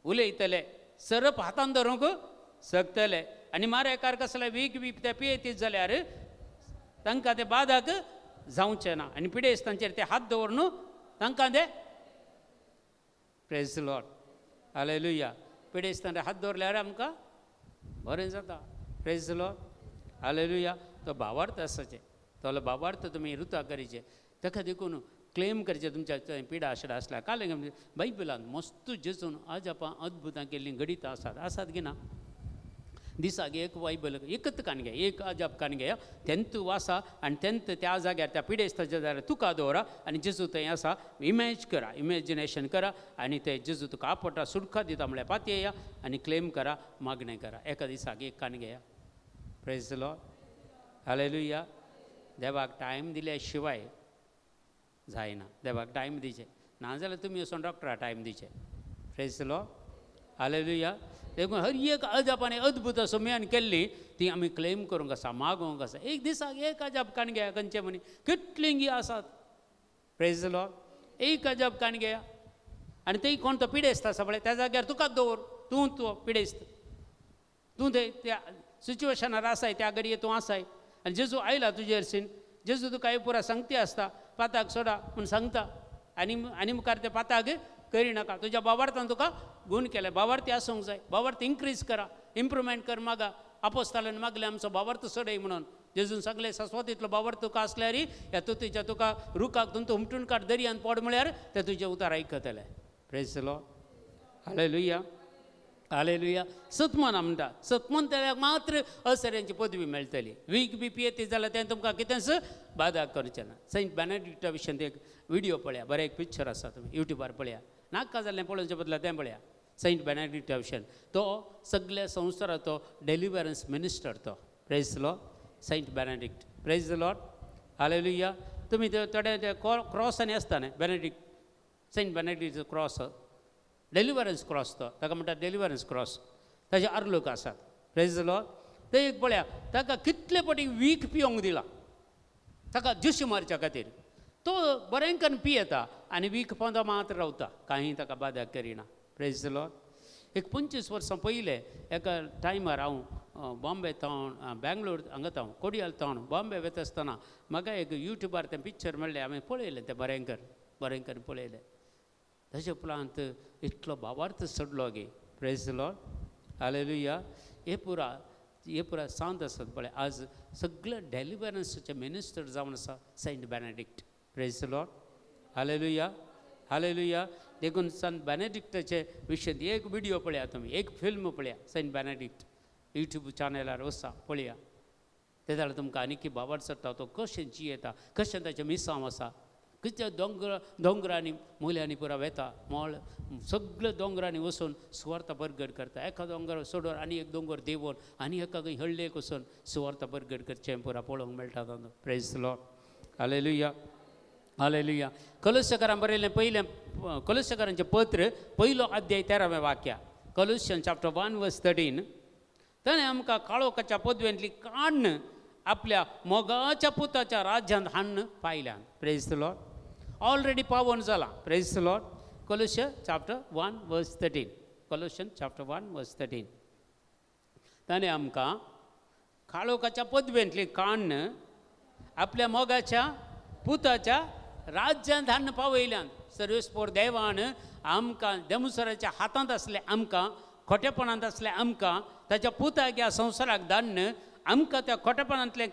उलयतले, सरप हातान धरूंक शकतले. आनी मारेकार कसले वीक बीक ते पियेतीत जाल्यार तांकां ते बादाक जावचें ना. आनी पिडेस्तांचेर ते हात दवरून तांकां ते प्रेज द लॉर्ड. हालेलुया. पिडेस्तांचेर हात दवरल्यार आमकां बरें जाता. Praise the Lord. हालेलुया. तो भावार्थ आसाचे, तो भावार्थ तुमी रुता करीचे. ताका देखून क्लेम करचे तुमच्या पिडा आशिडा आसल्या. काल बायबलांत मस्त जेजून आजापां अद्भुतां केल्लीं गणितां आसात की ना? दिसाक एक बायबल एकच काणगे, एक अजाप काणगे तेंत वाचा आनी तेंत त्या जाग्यार त्या पिडेस्ताच्या जाग्यार तुका दवरा आनी जेजू थंय आसा इमेज करा, इमॅजिनेशन करा आनी ते जेजू तुका आपटा सुटका दिता म्हळ्यार पातयेया आनी क्लेम करा, मागणें करा. एका दिसाक एक काणगे. Praise the Lord. हालेलुया. देवाक टायम दिल्या शिवाय जायना. देवाक टायम दिचे नाजाल्यार तुमी वचून डॉक्टरा टायम दिचे. Praise the Lord. हालेलुया. देखून हर एक अजापांनी अद्भुत समेयान केल्ली ती आमी क्लेम करूंक आसा, मागोवंक आसा. एक दिसाक एक अजाप काणगे खंयचे म्हणी कितलींगी आसात. Praise the lord. एक अजाप काणगे आनी थंय कोण तो पिडेस्त आसा पळय त्या जाग्यार तुकाच दवर. तूं तो पिडेस्त, तूं थंय त्या सिच्युएशनार आसाय, त्या घडये तूं आसाय आनी जेजू आयला तुजे हरशीन. जेजू तुका पुरा सांगती आसता पाताक सोडा म्हूण सांगता आनी मुखार ते पाताक करिनाका. तुज्या बाबार्थान तुका गूण केले. बाबार्थी आसूंक जाय. बाबार्थ इन्क्रीज करा, इम्प्रुवमेंट कर. मागा आपोस्तालान मागले आमचो बाबार्थ सडय म्हणून. जेजून सगळे सस्वतीतलो बाबार्थ तुका आसल्यार ह्या तुतीच्या तुका रुखाक तुमचो उमटून काड दर्यान पड म्हळ्यार ते तुजे उतार आयकतले. Praise the Lord. Hallelujah. Hallelujah. सतमन म्हणटा सतमन त्याला मात्र असऱ्यांची पदवी मेळटली. वीक बी पियेती जाल्यार तें तुमकां कितेंच बादाक करचें ना. सेंट बेनेडिक्टा विशयान एक व्हिडिओ पळया. बरें एक पिक्चर आसा, तुमी युट्यूबार पळया. नाका जाल्लें पळोवचे बदला तें पळया. सेंट बेनेडिक्टा विशयान तो सगळ्या संवसाराचो डेलिव्हरन्स मिनिस्टर तो. Praise the Lord. Saint Benedict. Praise the Lord. Hallelujah. तुमी थोडे ते क्रॉसांनी आसता न्ही बेनेडिक्ट, सेंट बेनेडिक्टचो क्रॉस डेलिव्हरन्स क्रॉस तो ताका म्हणटा डेलिव्हरन्स क्रॉस. ताजे आर्लोक आसात. Praise the Lord. ते एक पळया ताका कितले पटी वीक पिवंक दिला ताका जुशी मारच्या खातीर. तो बरेंकन पियेता आनी वीक पोंदा मात्र रावता, कांय ताका बादाक करिना. Praise the lord. एक 25 वर्सां पयले एका टायमार हांव बॉम्बे तावन बेंगलोर हांगा तावन कोडयाल तावन बॉम्बे वता आसतना म्हाका एक युट्यूबार तें पिक्चर मेळ्ळें. हांवें पळयलें तें बरेंकर पळयलें. ताजे उपरांत इतलो भावार्थ चडलो गे. Praise the Lord. हालेलुया. हे पुरा सांत आसात पळय. आज सगळे डेलिव्हरन्साचे मिनिस्टर जावन आसा saint Benedict. Praise the Lord. Hallelujah. Hallelujah. देखून संत बेनेडिक्टाचे विशयान एक व्हिडिओ पळया तुमी, एक फिल्म पळया. सेंट बेनेडिक्ट यूट्यूब चॅनलार वचा पळया. ते जाल्यार तुमकां आनीक भावार्थ चडटा. तो कशें जियेता, कशें ताचें मिसांव आसा, कितें दोंगरांनी मुल्यांनी पुरा वेता. मोळ सगळे दोंगरांनी वचून सुवार्ता परगट करता. एका दोंगर सोडून आनी एक दोंगर देंवोन आनी एका हळ्ळेक वचून सुवार्ता परगट करचें पुरा पळोवंक मेळटा. Praise the Lord. Hallelujah. Hallelujah. कॉलोस्यकारांक बरयलें पयलें कॉलोस्यकारांचें पत्र पयलो अध्याय 13वें वाक्य. Colossian chapter 1:13. ताणें आमकां काळोखाच्या पदवेंतली काण्ण आपल्या मोगाच्या पुताच्या राज्यांत हाडून पायल्यान. Praise the lord. ऑलरेडी पावोन जाला. Praise the lord. Colossian chapter 1:13. Colossian chapter 1:13. ताणें आमकां काळोखाच्या पदवेंतली काण्ण आपल्या मोगाच्या पुताच्या राज्यांत हाडून पावयल्यान. सर्वेस्पोर देवान आमकां देमुसराच्या हातांत असले आमकां खोटेपणांत असले आमकां ताच्या पुताक ह्या संवसाराक धाडन आमकां त्या खोटेपणांतले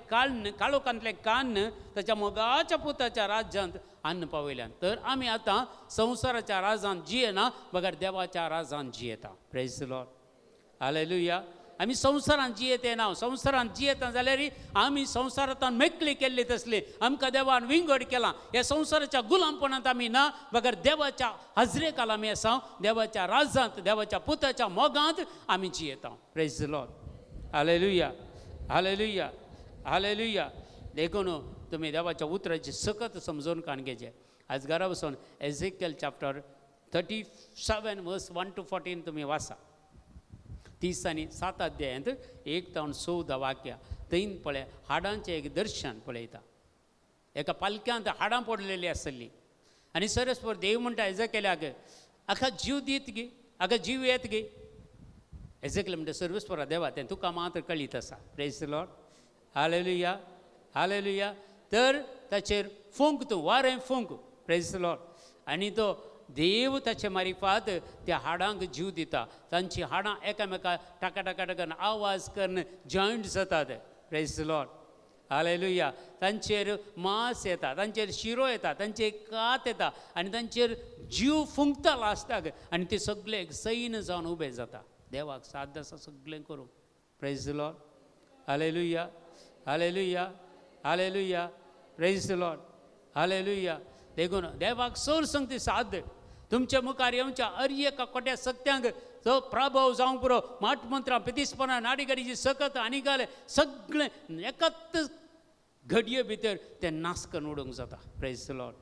काळोखांतले कान्न ताच्या मोगाच्या पुताच्या राज्यांत हाडून पावयल्यान. तर आमी आतां संवसाराच्या राजांत जियेना, बगर देवाच्या राजांत जियेता. Praise the Lord. हालेलुया. आमी संवसारांत जियेते ना. संवसारांत जियेता जाल्यार आमी संवसारांतल्यान मेकळी केल्ली तसली. आमकां देवान विंगड केलां. ह्या संवसाराच्या गुलामपणांत आमी ना, बगर देवाच्या हजरेकाल आमी आसा. देवाच्या राजांत, देवाच्या पुताच्या मोगांत आमी जियेता. Praise the Lord. Hallelujah. Hallelujah. Hallelujah. देखून तुमी देवाच्या उतराची सकत समजून घेवचे. आज घरा बसून एझेकियल चॅप्टर 37 वर्स 1 to 14 तुमी वाचा. 30 आनी 7 अध्यायांत 1 ते 14 वाक्या. थंय पळय हाडांचें एक दर्शन पळयता. एका पालक्यांत हाडां पडलेलीं आसलीं आनी सरस्पर देव म्हणटा एझेकियलाक, आखा जीव दीत गे, आखा जीव येत गे. एझेकियल म्हणटा सर्वेस्परा देवा तें तुका मात्र कळीत आसा. Praise the Lord. Hallelujah. Hallelujah. तर ताचेर फूंक तूं वारें फूंक. Praise the Lord. आनी तो देव ताचे मारिफात त्या हाडांक जीव दिता. तांची हाडां एकामेका टाका टाका टाकन आवाज करून जॉयंट जातात. Praise the Lord. हालेलुया. तांचेर मांस येता, तांचेर शिरो येता, तांचेर कात येता आनी तांचेर जीव फुंकता लास्टाक आनी ते सगळे एक सैन जावन उबे जाता. देवाक साध्य आसा सगळें करूंक. Praise the Lord. Hallelujah. Hallelujah. Hallelujah. Praise the Lord. Hallelujah. देखून देवाक सोर संगती साध्य. तुमच्या मुखार येवच्या अर्येका कोट्या सत्यांक तो प्रभाव जावंक पुरो. माट मंत्रां पितीसपणां नाडीगाडीची सकत आनी घाल सगळें एकाच घडये भितर तें नास करून उडोवंक जाता. Praise the Lord.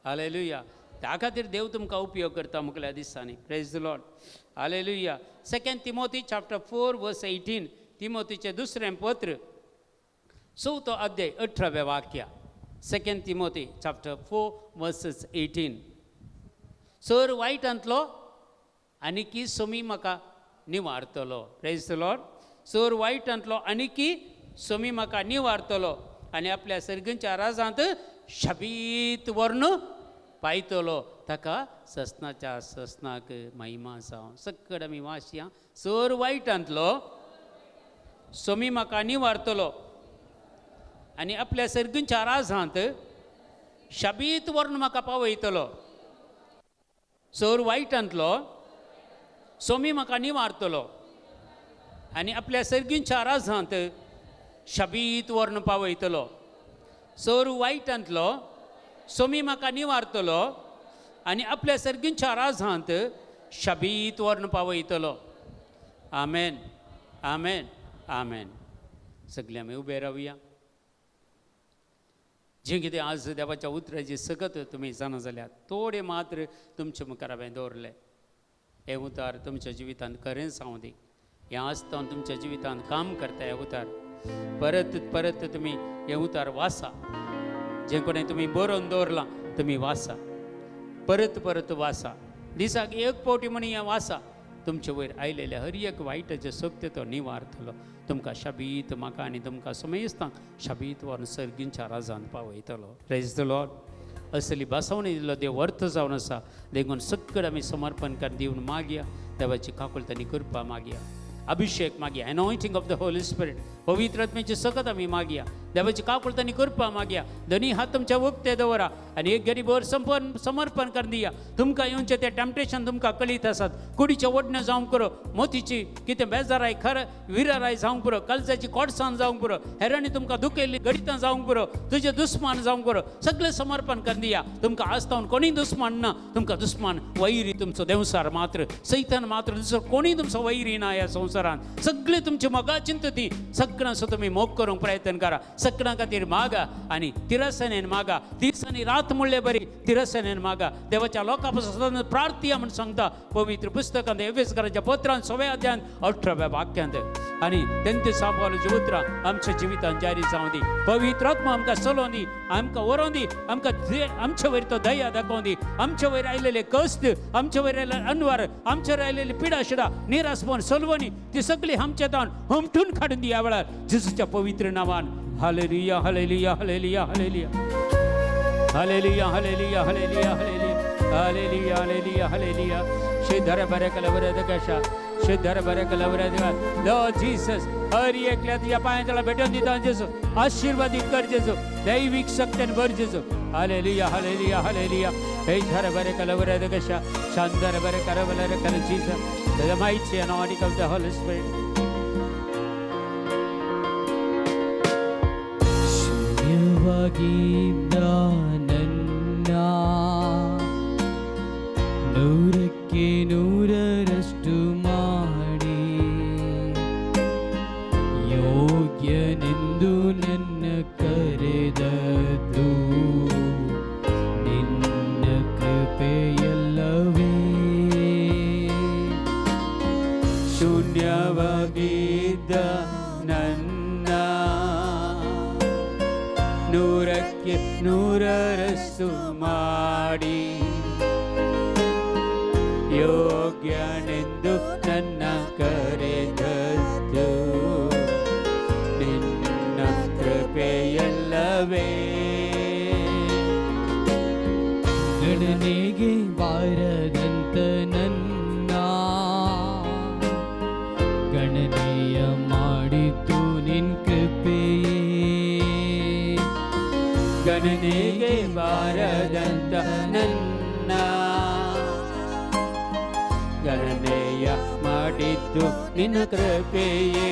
हालेलुया. त्या खातीर देव तुमकां उपयोग करता मुखल्या दिसांनी. Praise the Lord. Hallelujah. 2 Timothy chapter 4 वर्स 18. तिमोथीचें दुसरें पत्र 4 अध्याय 18 वाक्या. 2 तिमोथी चॅप्टर 4 वर्सेस 18. चोर वायटांतलो आनीकी सोमी म्हाका निवारतलो. Praise the Lord. चोर वायटांतलो आनीकी सोमी म्हाका निवारतलो आनी आपल्या सर्गींच्या राजांत शाबीत व्हरून पायतलो. ताका ससनाच्या ससनाक महिमा जावं. सकड आमी वाचया. चोर वायटांतलो सोमी म्हाका निवारतलो आनी आपल्या सर्गींच्या राजांत शाबीत व्हरून म्हाका पावयतलो. चोर वायटांतलो सोमी म्हाका निवारतलो आनी आपल्या सर्गींच्या राजांत शाबीत व्हरून पावयतलो. चोर वायटांतलो सोमी म्हाका निवारतलो आनी आपल्या सर्गींच्या राजांत शाबीत व्हरून पावयतलो. आमेन. आमेन. आमेन. सगळे आमी उबे रावया. जे कितें आज देवाच्या उतराची सकत तुमी जाणा जाल्यार थोडे मात्र तुमच्या मुखार हांवें दवरले. हे उतार तुमच्या जिवितांत खरें जावं दी. हें आसता तुमच्या जिवितांत काम करता. हे उतार परत परत तुमी हे उतार वाचा. जे कोणें तुमी बरोवन दवरलां तुमी वाचा. परत परत वाचा. दिसाक एक फावटी म्हणी हें वाचा. तुमचे वयर आयलेले हर एक वायटाचे सत्य तो निवारतलो. तुमकां शाबीत म्हाका आनी तुमकां समेस्तांक शाबीत व्हरून सर्गींच्या राजांत पावयतलो. Praise the lord. असली बासवणी दिलो देव अर्थ जावन आसा. देखून सगळें आमी समर्पण कर दिवन मागया. देवाची काकुळतानी कृपा मागया. अभिषेक मागया. एनॉयंटिंग ऑफ द होली स्पिरीट. पवित्र आत्म्याची सकत आमी मागया. देवाची काकुळतानी कृपा मागया. दोनी हात तुमच्या उक्ते दवरा आनी एक गरीबवर समर्पण कर दिया. तुमकां येवचें तें टॅम्पटेशन तुमकां कळीत आसात. कुडीचें ओडणें जावंक पुरो. मोतीची कितें बेजाराय खर विराराय जावंक पुरो. काळजाची कोडसाण जावंक पुरो. हेरांनी तुमकां दुखयल्ली गडितां जावंक पुरो. तुजें दुस्मान जावंक पुरो. सगळें समर्पण कर दिया. तुमकां आसतावन कोणी दुस्मान ना. तुमकां दुस्मान वैरी तुमचो देवसार मात्र. सैतान मात्र दुसरो कोणी तुमचो वैरी ना. ह्या संवसारांत सगळें तुमची मोगा चिंत ती सगळ्यां सो तुमी मोग करूंक प्रयत्न करा. सगळ्यां खातीर मागा आनी तिरसनेन मागा. दीस आनी रात म्हणले बरी तिरसनेन मागा. देवाच्या लोकां पासून प्रार्थया म्हण सांगता पवित्र पुस्तकांत एफेसकाराच्या पत्रांत 6व्या अध्यायांत 18व्या वाक्यांत. आनी तेंचे सांबाळूची उतरां आमच्या जिवितांत जारी जावं दी. पवित्र आत्मा आमकां चलोवन दी. आमकां व्हरोन दी. आमकां आमचे वयर तो दया दाखोवन दी. आमचे वयर आयलेले कश्ट, आमचे वयर आयलेले अनवर, आमचे वयर आयलेली पिडा शिडा निरासपण सलवणी ती सगळी आमच्या तान हमठून काडून दी. ह्या वेळार जेजूच्या पवित्र नांवान. Hallelujah. Hallelujah. Hallelujah. Hallelujah. Hallelujah. Hallelujah. Hallelujah. Hallelujah. Hallelujah, hallelujah, hallelujah. Shidhara Barakalavaragakasha. Shidhara Barakalavaragaka. Lord Jesus, हर एक या पाए तला भेटून दिता जेसु आशीर्वादित कर जेसु दैविक शक्तीन भर जेसु हालेलुया हालेलुया हालेलुया हे धर बरे कलवरे दगशा शांदर बरे करवले कर Jesus the mighty anointing of the Holy Spirit. ಶೂನ್ಯವಾಗಿದ್ದ ನನ್ನ ನೂರಕ್ಕೆ ನೂರರಷ್ಟು ಮಾಡಿ ಯೋಗ್ಯನೆಂದು ನನ್ನ ಕರೆದದ್ದು ನಿನ್ನ ಕೃಪೆಯಲ್ಲವೇ. ಶೂನ್ಯವಾಗಿದ್ದ ನನ್ನ ನೂರಕ್ಕೆ ನೂರರಷ್ಟು ಮಾಡಿ ಯೋಗ್ಯನೆಂದು ನನ್ನ ಕರೆದದ್ದು ನಿನ್ನ ಕೃಪೆಯಲ್ಲವೇ. ಗಣನೆಗೆ ಬಾರದಂತ ನನ್ನ ಗಣನೆಯ ಮಾಡಿದ್ದು ನಿನ್ ಕೃಪೆಯೇ. ಗಣನೆಗೆ ಬಾರದಂತ ನನ್ನ ಗಣನೆಯ ಮಾಡಿದ್ದು ನಿನ್ನ ಕೃಪೆಯೇ.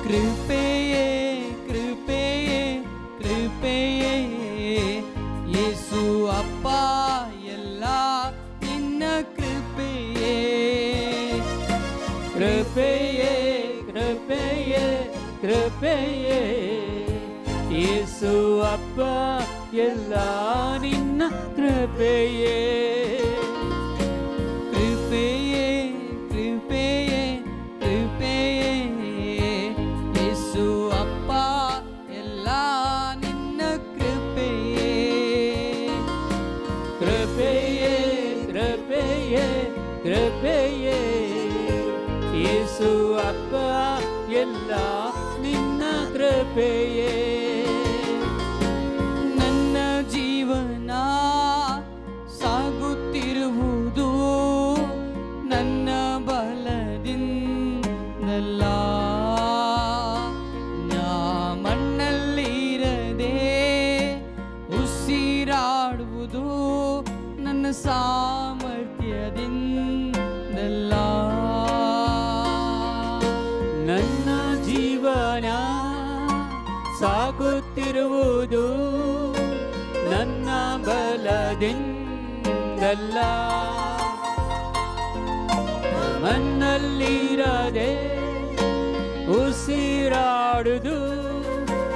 ಕೃಪೆಯೇ ಕೃಪೆಯೇ ಕೃಪೆಯೇ ಯೇಸು ಅಪ್ಪ ಎಲ್ಲ ನಿನ್ನ ಕೃಪೆಯೇ. ಕೃಪೆಯೇ ಕೃಪೆಯೇ ಕೃಪೆಯೇ ಯೇಸು ಅಪ್ಪ ಎಲ್ಲ ನಿನ್ನ ಕೃಪೆಯೇ. ಕೃಪೆಯೇ ಕೃಪೆಯೇ ಕೃಪೆಯೇ ಯೇಸು ಅಪ್ಪ ಎಲ್ಲ ನಿನ್ನ ಕೃಪೆಯೇ. ಕೃಪೆಯೇ ಕೃಪೆಯೇ ಕೃಪೆಯೇ ಯೇಸು ಅಪ್ಪ ಎಲ್ಲ ನಿನ್ನ ಕೃಪೆಯೇ. ನನ್ನ ಜೀವನ ಸಾಗುತ್ತಿರುವುದು ನನ್ನ ಬಲದಿಂದಲ್ಲ. ನಾ ಮಣ್ಣಲ್ಲಿರದೆ ಉಸಿರಾಡುವುದು ನನ್ನ ಸಾಮರ್ಥ್ಯದಿಂದಲ್ಲ. ನನ್ನ ಜೀವನ ಸಾಗುತ್ತಿರುವುದು ನನ್ನ ಬಲದಿಂದಲ್ಲ. ಮಣ್ಣಲ್ಲಿರದೆ ಉಸಿರಾಡುವುದು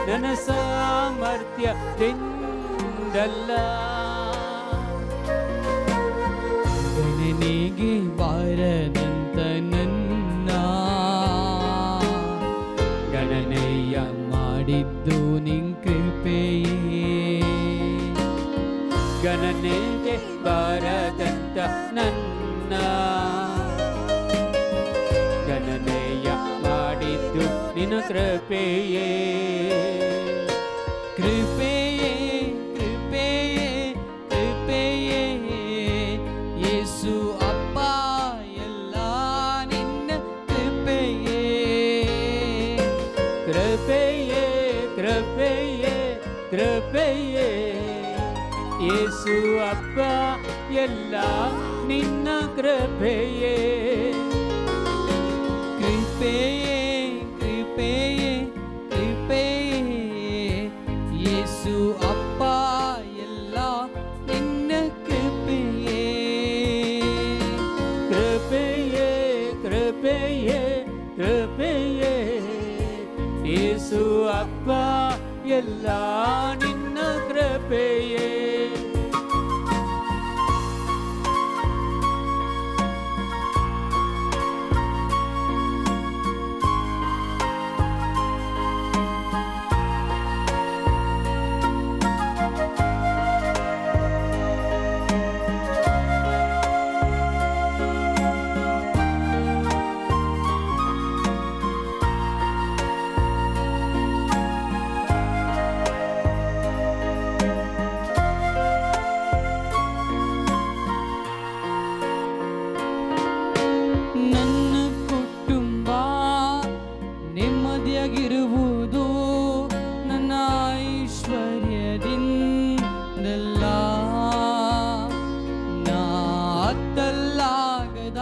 ನನ್ನ ಸಾಮರ್ಥ್ಯದಿಂದಲ್ಲ. ಗಣನೆಗೆ ಬಾರದಂತ ನನ್ನ ಗಣನೆಯ ಮಾಡಿದ್ದು ನಿನ್ ಕೃಪೆಯೇ. ಗಣನೆಗೆ ಬಾರದಂತ ನನ್ನ ಗಣನೆಯ ಮಾಡಿದ್ದು ನಿನ್ನ ಕೃಪೆಯೇ. ಕೃಪೆಯೇ ಕೃಪೆಯೇ ಕೃಪೆಯೇ ಯೇಸು ಅಪ್ಪ ಎಲ್ಲ ನಿನ್ನ ಕೃಪೆಯೇ. ಕೃಪೆಯೇ ಕೃಪೆಯೇ ಕೃಪೆಯೇ ಯೇಸು ಅಪ್ಪ ಎಲ್ಲ ನಿನ್ನ ಕೃಪೆಯೇ. ಕೃಪೆಯೇ ಕೃಪೆಯೇ ಕೃಪೆಯೇ ಯೇಸು ಅಪ್ಪ ಎಲ್ಲ ನಿನ್ನ ಕೃಪೆಯೇ. ಕೃಪೆಯೇ ಕೃಪೆಯೇ ಕೃಪೆಯೇ ಯೇಸು ಅಪ್ಪ ಎಲ್ಲ ನಿನ್ನ ಕೃಪೆಯೇ. ಇರುವುದು ನನ್ನ ಐಶ್ವರ್ಯದಿಂದಲ್ಲ, ನಾ ಹತ್ತಲಾಗದ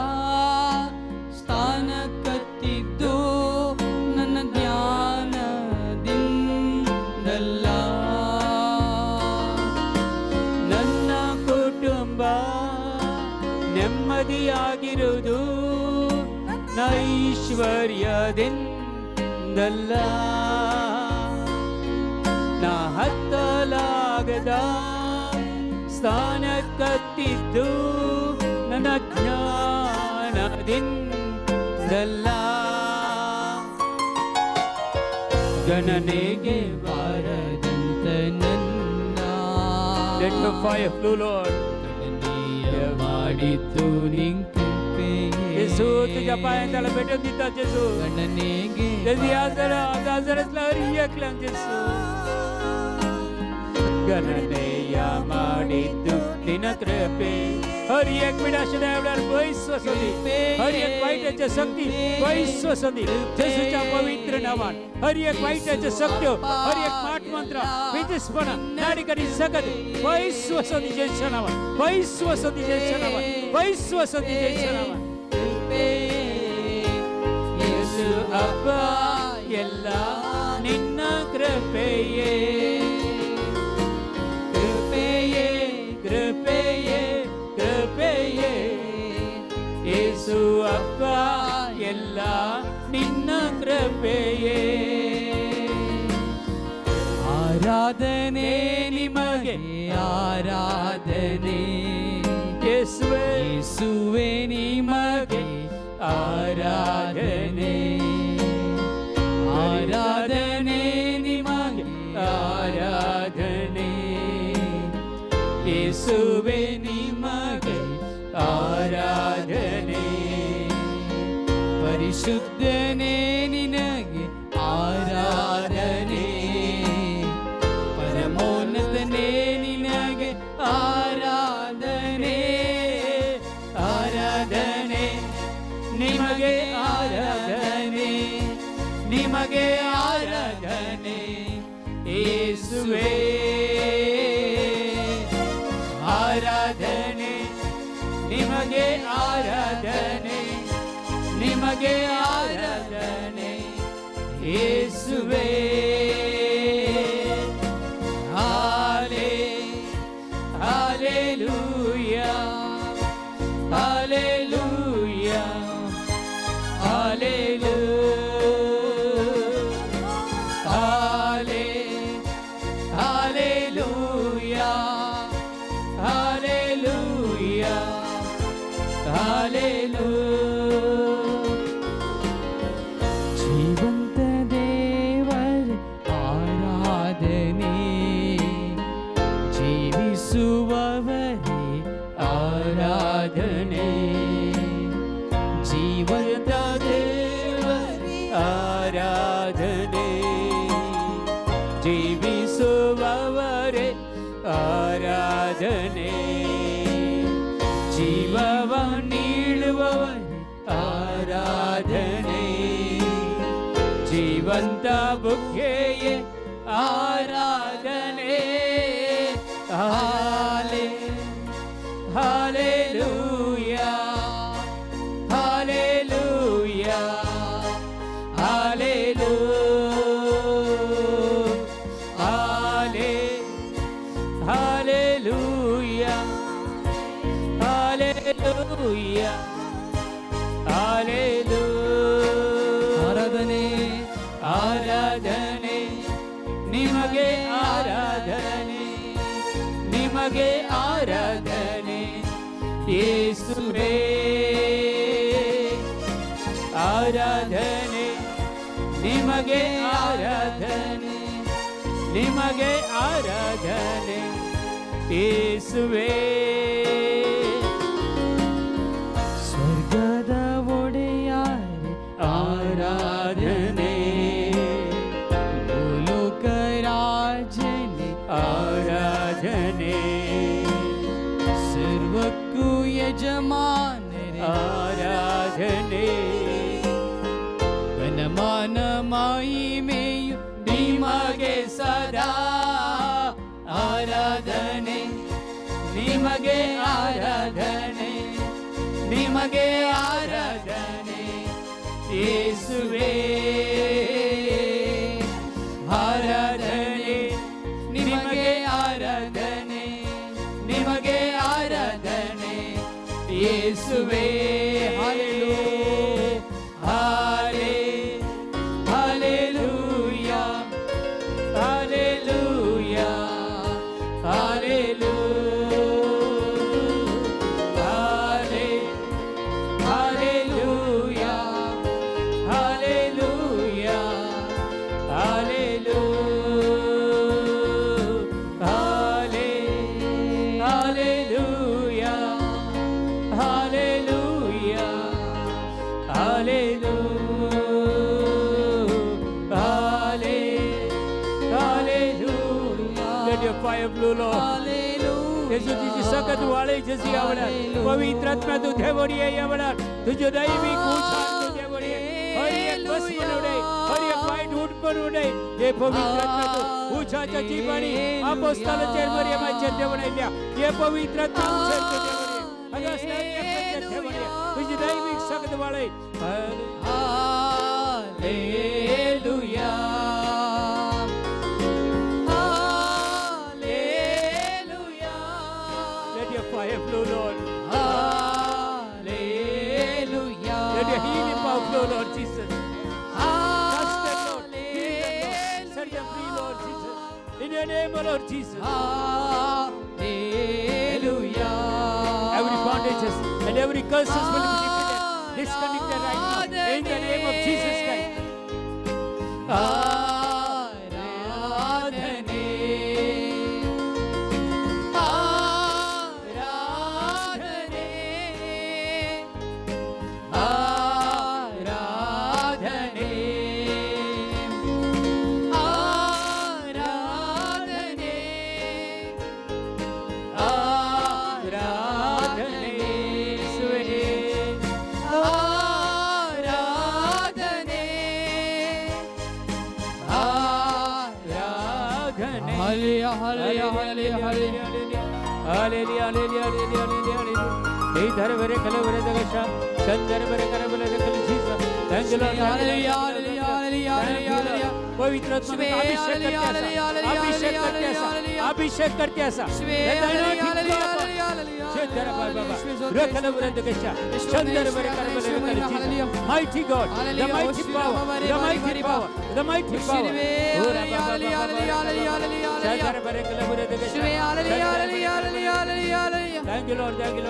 ಸ್ಥಾನ ಕತ್ತಿದ್ದು ನನ್ನ ಜ್ಞಾನದಿಂದಲ್ಲ. ನನ್ನ ಕುಟುಂಬ ನೆಮ್ಮದಿಯಾಗಿರುವುದು ಐಶ್ವರ್ಯದಿಂದಲ್ಲ, ನಾ ಹತ್ತಲಾಗದ ಸ್ಥಾನ ಕತ್ತಿದ್ದು ನನ್ನ ಜ್ಞಾನದಿಂದಲ್ಲ. ಗಣನೆಗೆ ಬಾರದಂತ ನನ್ನ Let the fire flow, Lord. ಗಣನೀಯ ಮಾಡಿದ್ದು ನಿಂಗೆ यीशु तुझ्या पायांच्याला भेटून देतात येशू. गणनेಗೆ जल्दी आजारातला हरियकलं येशू. गणनेಯ ಮಾಡಿದ್ದು ನಿನ್ನ ಕೃಪೆ. हर एक मिनिटाच्या एवढ्यावर विश्वासोदी, हर एक वाईटाच्या शक्ती विश्वासोदी येशूच्या पवित्र नावात, हर एक वाईटाच्या शक्ती, हर एक माठ मंत्र विजयपणा नाडीकरी सकत विश्वासोदी येशूच्या नावात, विश्वासोदी येशूच्या नावात, विश्वासोदी येशूच्या नावात. ಯೇಸು ಅಪ್ಪ ಎಲ್ಲ ನಿನ್ನ ಕೃಪೆಯೇ, ಕೃಪೆಯೇ ಕೃಪೆಯೇ ಕೃಪೆಯೇ. ಯೇಸು ಅಪ್ಪ ಎಲ್ಲ ನಿನ್ನ ಕೃಪೆಯೇ. ಆರಾಧನೆ ನಿಮಗೆ ಆರಾಧನೆ, ಯೇಸುವೇ ಯೇಸುವೇ ನಿಮಗೆ ಆರಾಧನೆ, ಆರಾಧನೆ ನಿಮಗೆ ಆರಾಧನೆ. ಯೇಸುವೇ ನಿಮಗೆ ಆರಾಧನೆ, ಪರಿಶುದ್ಧನೇ ನಿನಗೆ ಆರಾಧನೆ, ಪರಮೋನ್ನತನೇ ನಿನಗೆ ಆರಾಧನೆ, ಆರಾಧನೆ ನಿಮಗೆ ಆರಾಧನೆ, ನಿಮಗೆ ಆರಾಧನೆ. ಯೇಸುವೇ ಆರಾಧನೆ, ನಿಮಗೆ ಆರಾಧನೆ, ನಿಮಗೆ ಆರಾಧನೆ. ಯೇಸುವೇ Hallelujah, Hallelujah, Hallelujah, Hallelujah, Hallelujah, Hallelujah. ಜೀವಂತ ದೇವರ ಆರಾಧನೆ, ಜೀವಿಸುವವರೇ ಆರಾಧನೆ, ಜೀವಂತ ದೇವರೇ ಆರಾಧನೆ, ಜೀವಿಸುವವರೇ ಆರಾಧನೆ, ಜೀವವ ನೀಡುವವರೇ ಆರಾಧನೆ, ಜೀವಂತ ಬುಗ್ಗೆಯೇ ಆರಾಧನೆ. Hallelujah, Hallelujah, Hallelujah, Hallelujah, Hallelujah, Hallelujah. ಆರಾಧನೆ ಆರಾಧನೆ ನಿಮಗೆ ಆರಾಧನೆ, ನಿಮಗೆ ಆರಾಧನೆ. ಯೇಸುವೇ ಆರಾಧನೆ, ನಿಮಗೆ ಆರಾಧನೆ, ನಿಮಗೆ ಆರಾಧನೆ. ಯೇಸುವೇ ಸ್ವರ್ಗದ ಒಡೆಯಾರೆ ಆರಾಧನೆ, ಭೂಲೋಕ ರಾಜನೇ ಆರಾಧನೆ, ಸರ್ವಕ್ಕೂ ಯಜಮಾನರೇ ಆರಾಧನೆ, ಘನಮಾನ ಮಹಿಮೆ ನಿಮಗೆ ಸದಾ ಆರಾಧನೆ, ನಿಮಗೆ ಆರಾಧನೆ, ನಿಮಗೆ ಆರಾಧನೆ ಯೇಸುವೇ. ಆರಾಧನೆ ನಿಮಗೆ, ಆರಾಧನೆ ನಿಮಗೆ, ಆರಾಧನೆ ಯೇಸುವೇ. Hallelujah, hallelujah, hallelujah, hallelujah, hallelujah, Let your fire blow, Lord. यीशु तुझी सकत वाले जैसी आवड़ा, पवित्र आत्मा तू देवड़िए आवड़ा, तुझे दैवी कुछान तू देवड़िए, हर एक बस पर उड़े, हर एक वाइट उठ पर उड़े, ये पवित्र आत्मा तू ऊंचा चची बनी, अपोस्तल चेरवरिया में चेते बने लिया, ये पवित्र आत्मा ऊंचे चेते बने, अगर स्नान ये चेते बने, तुझे दैवी सकत वाले, hallelujah. Fire flow, Lord. Hallelujah. Let your healing power flow, Lord Jesus. Touch them, Lord. Heal them, Lord. Set them free, Lord Jesus. In your name, O Lord Jesus. Hallelujah. Every bondages and every curses will be defeated, disconnected right now. In the name of Jesus Christ. Hallelujah, hallelujah, hallelujah, hallelujah, hallelujah, hallelujah. Idhar vare kale vare dagasha, chandar vare kare vare dagal Jesus. Thank you, Lord. Hallelujah, hallelujah, hallelujah, hallelujah. पवित्र आत्मा का अभिषेक करते ऐसा, अभिषेक करते ऐसा. Mighty God, the mighty power, the mighty power, the mighty power. Thank you, Lord. Thank you, Lord.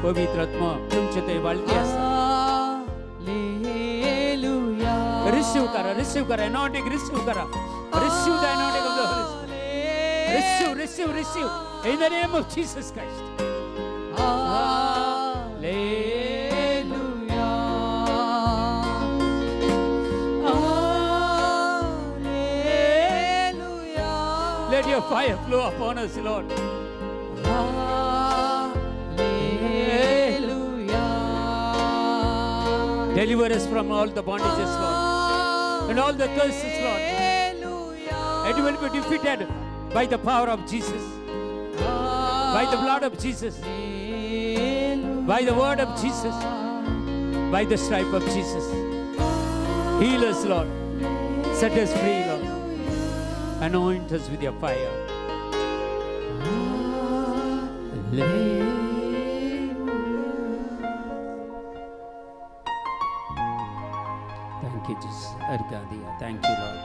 पवित्र आत्मा तुमचे वाळती असता. Receive करा, anointing receive करा. Receive the anointing of the Holy Spirit. Receive. In the name of Jesus Christ. Let your fire flow upon us, Lord. Deliver us from all the bondages, Lord, and all the curses, Lord. It will be defeated by the power of Jesus, by the blood of Jesus, by the word of Jesus, by the stripe of Jesus. Heal us, Lord. Set us free, Lord. Anoint us with your fire. Thank you, Jesus. Argandia. Thank you, Lord.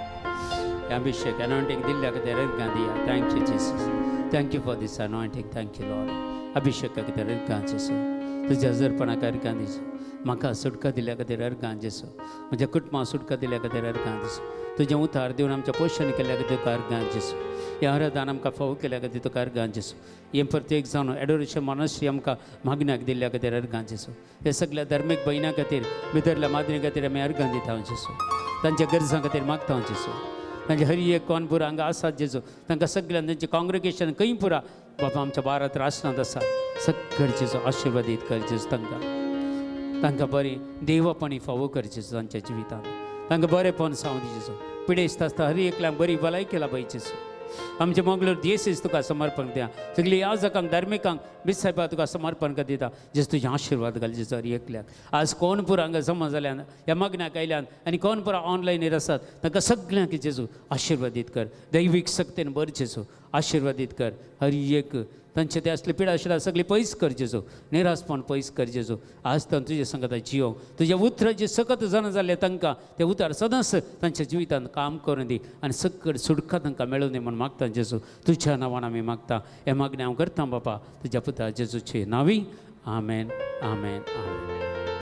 Abhishek, anointing dilla ka dera Argandia. Thank you, Jesus. Thank you for this anointing. Thank you, Lord. Abhishek ka dera Arganjesu. तुझे हजरपणा कर गांधीसो, माका सुटका दिल्या का दरा गांधीसो, मुझे कुटुंबा सुटका दिल्या का दरा गांधीसो, तुझे उतार देऊन आमच्या पोषण केल्या का कार गांधीसो, यार दान आमका फाव केल्या का तो कार गांधीसो, ये प्रत्येक जाणो एडोरेशन मनुष्य आमका मागण्याक दिल्या का दरा गांधीसो, हे सगळ्या धार्मिक बहिणा खातीर भितरल्या मादनी खातीर आमी अर्घ दिता वचीसो, तांच्या गरजां खातीर मागता वचीसो, तांचे हर एक कोण पुरा हांगा आसात जेजू तांकां सगळ्यांक तांचे कॉंग्रिगेशन खंय पुरा बाबा आमच्या भारत राष्ट्रांत आसा सगळे जेजू आशिर्वादीत कर जेजू तांकां बरी देवपणी फावो कर जेजू तांच्या जिवितांत तांकां बरेपण सावन दी जेजू पिडेस्त आसता हर एकल्याक बरी भलायकी लाभय जेजू आमचे मंगळूर देशीस तुका समर्पण दिया सगळी याजकांक धार्मिकांक बिसायबा तुका समर्पण कर दिता जेस तुझे आशिर्वाद घाल जेजू हर एकल्याक आज कोण पुरा हांगा जमा जाल्यान ह्या मग्नाक आयल्यान आनी कोण पुरा ऑनलायनीर आसात तांकां सगळ्यांक जेजू आशिर्वादीत कर दैवीक शक्तीन बर जेजू आशिर्वादीत कर हर एक तांचे ते असले पिडा शिडा सगळी पयस कर जेजू निरासपण पयस कर जेजू आज तर तुजे संगत जियो तुजे उतर जे सकत जाण जाल्ले तांकां ते उतर सदांच तांच्या जिवितांत काम करून दी आनी सकट सुडका तांकां मेळूं दी म्हूण मागता जेजू तुज्या नांवान आमी मागता हे मागणें हांव करता बापा तुज्या पुता जेजूचे नांवी आमेन आमेन आमेन.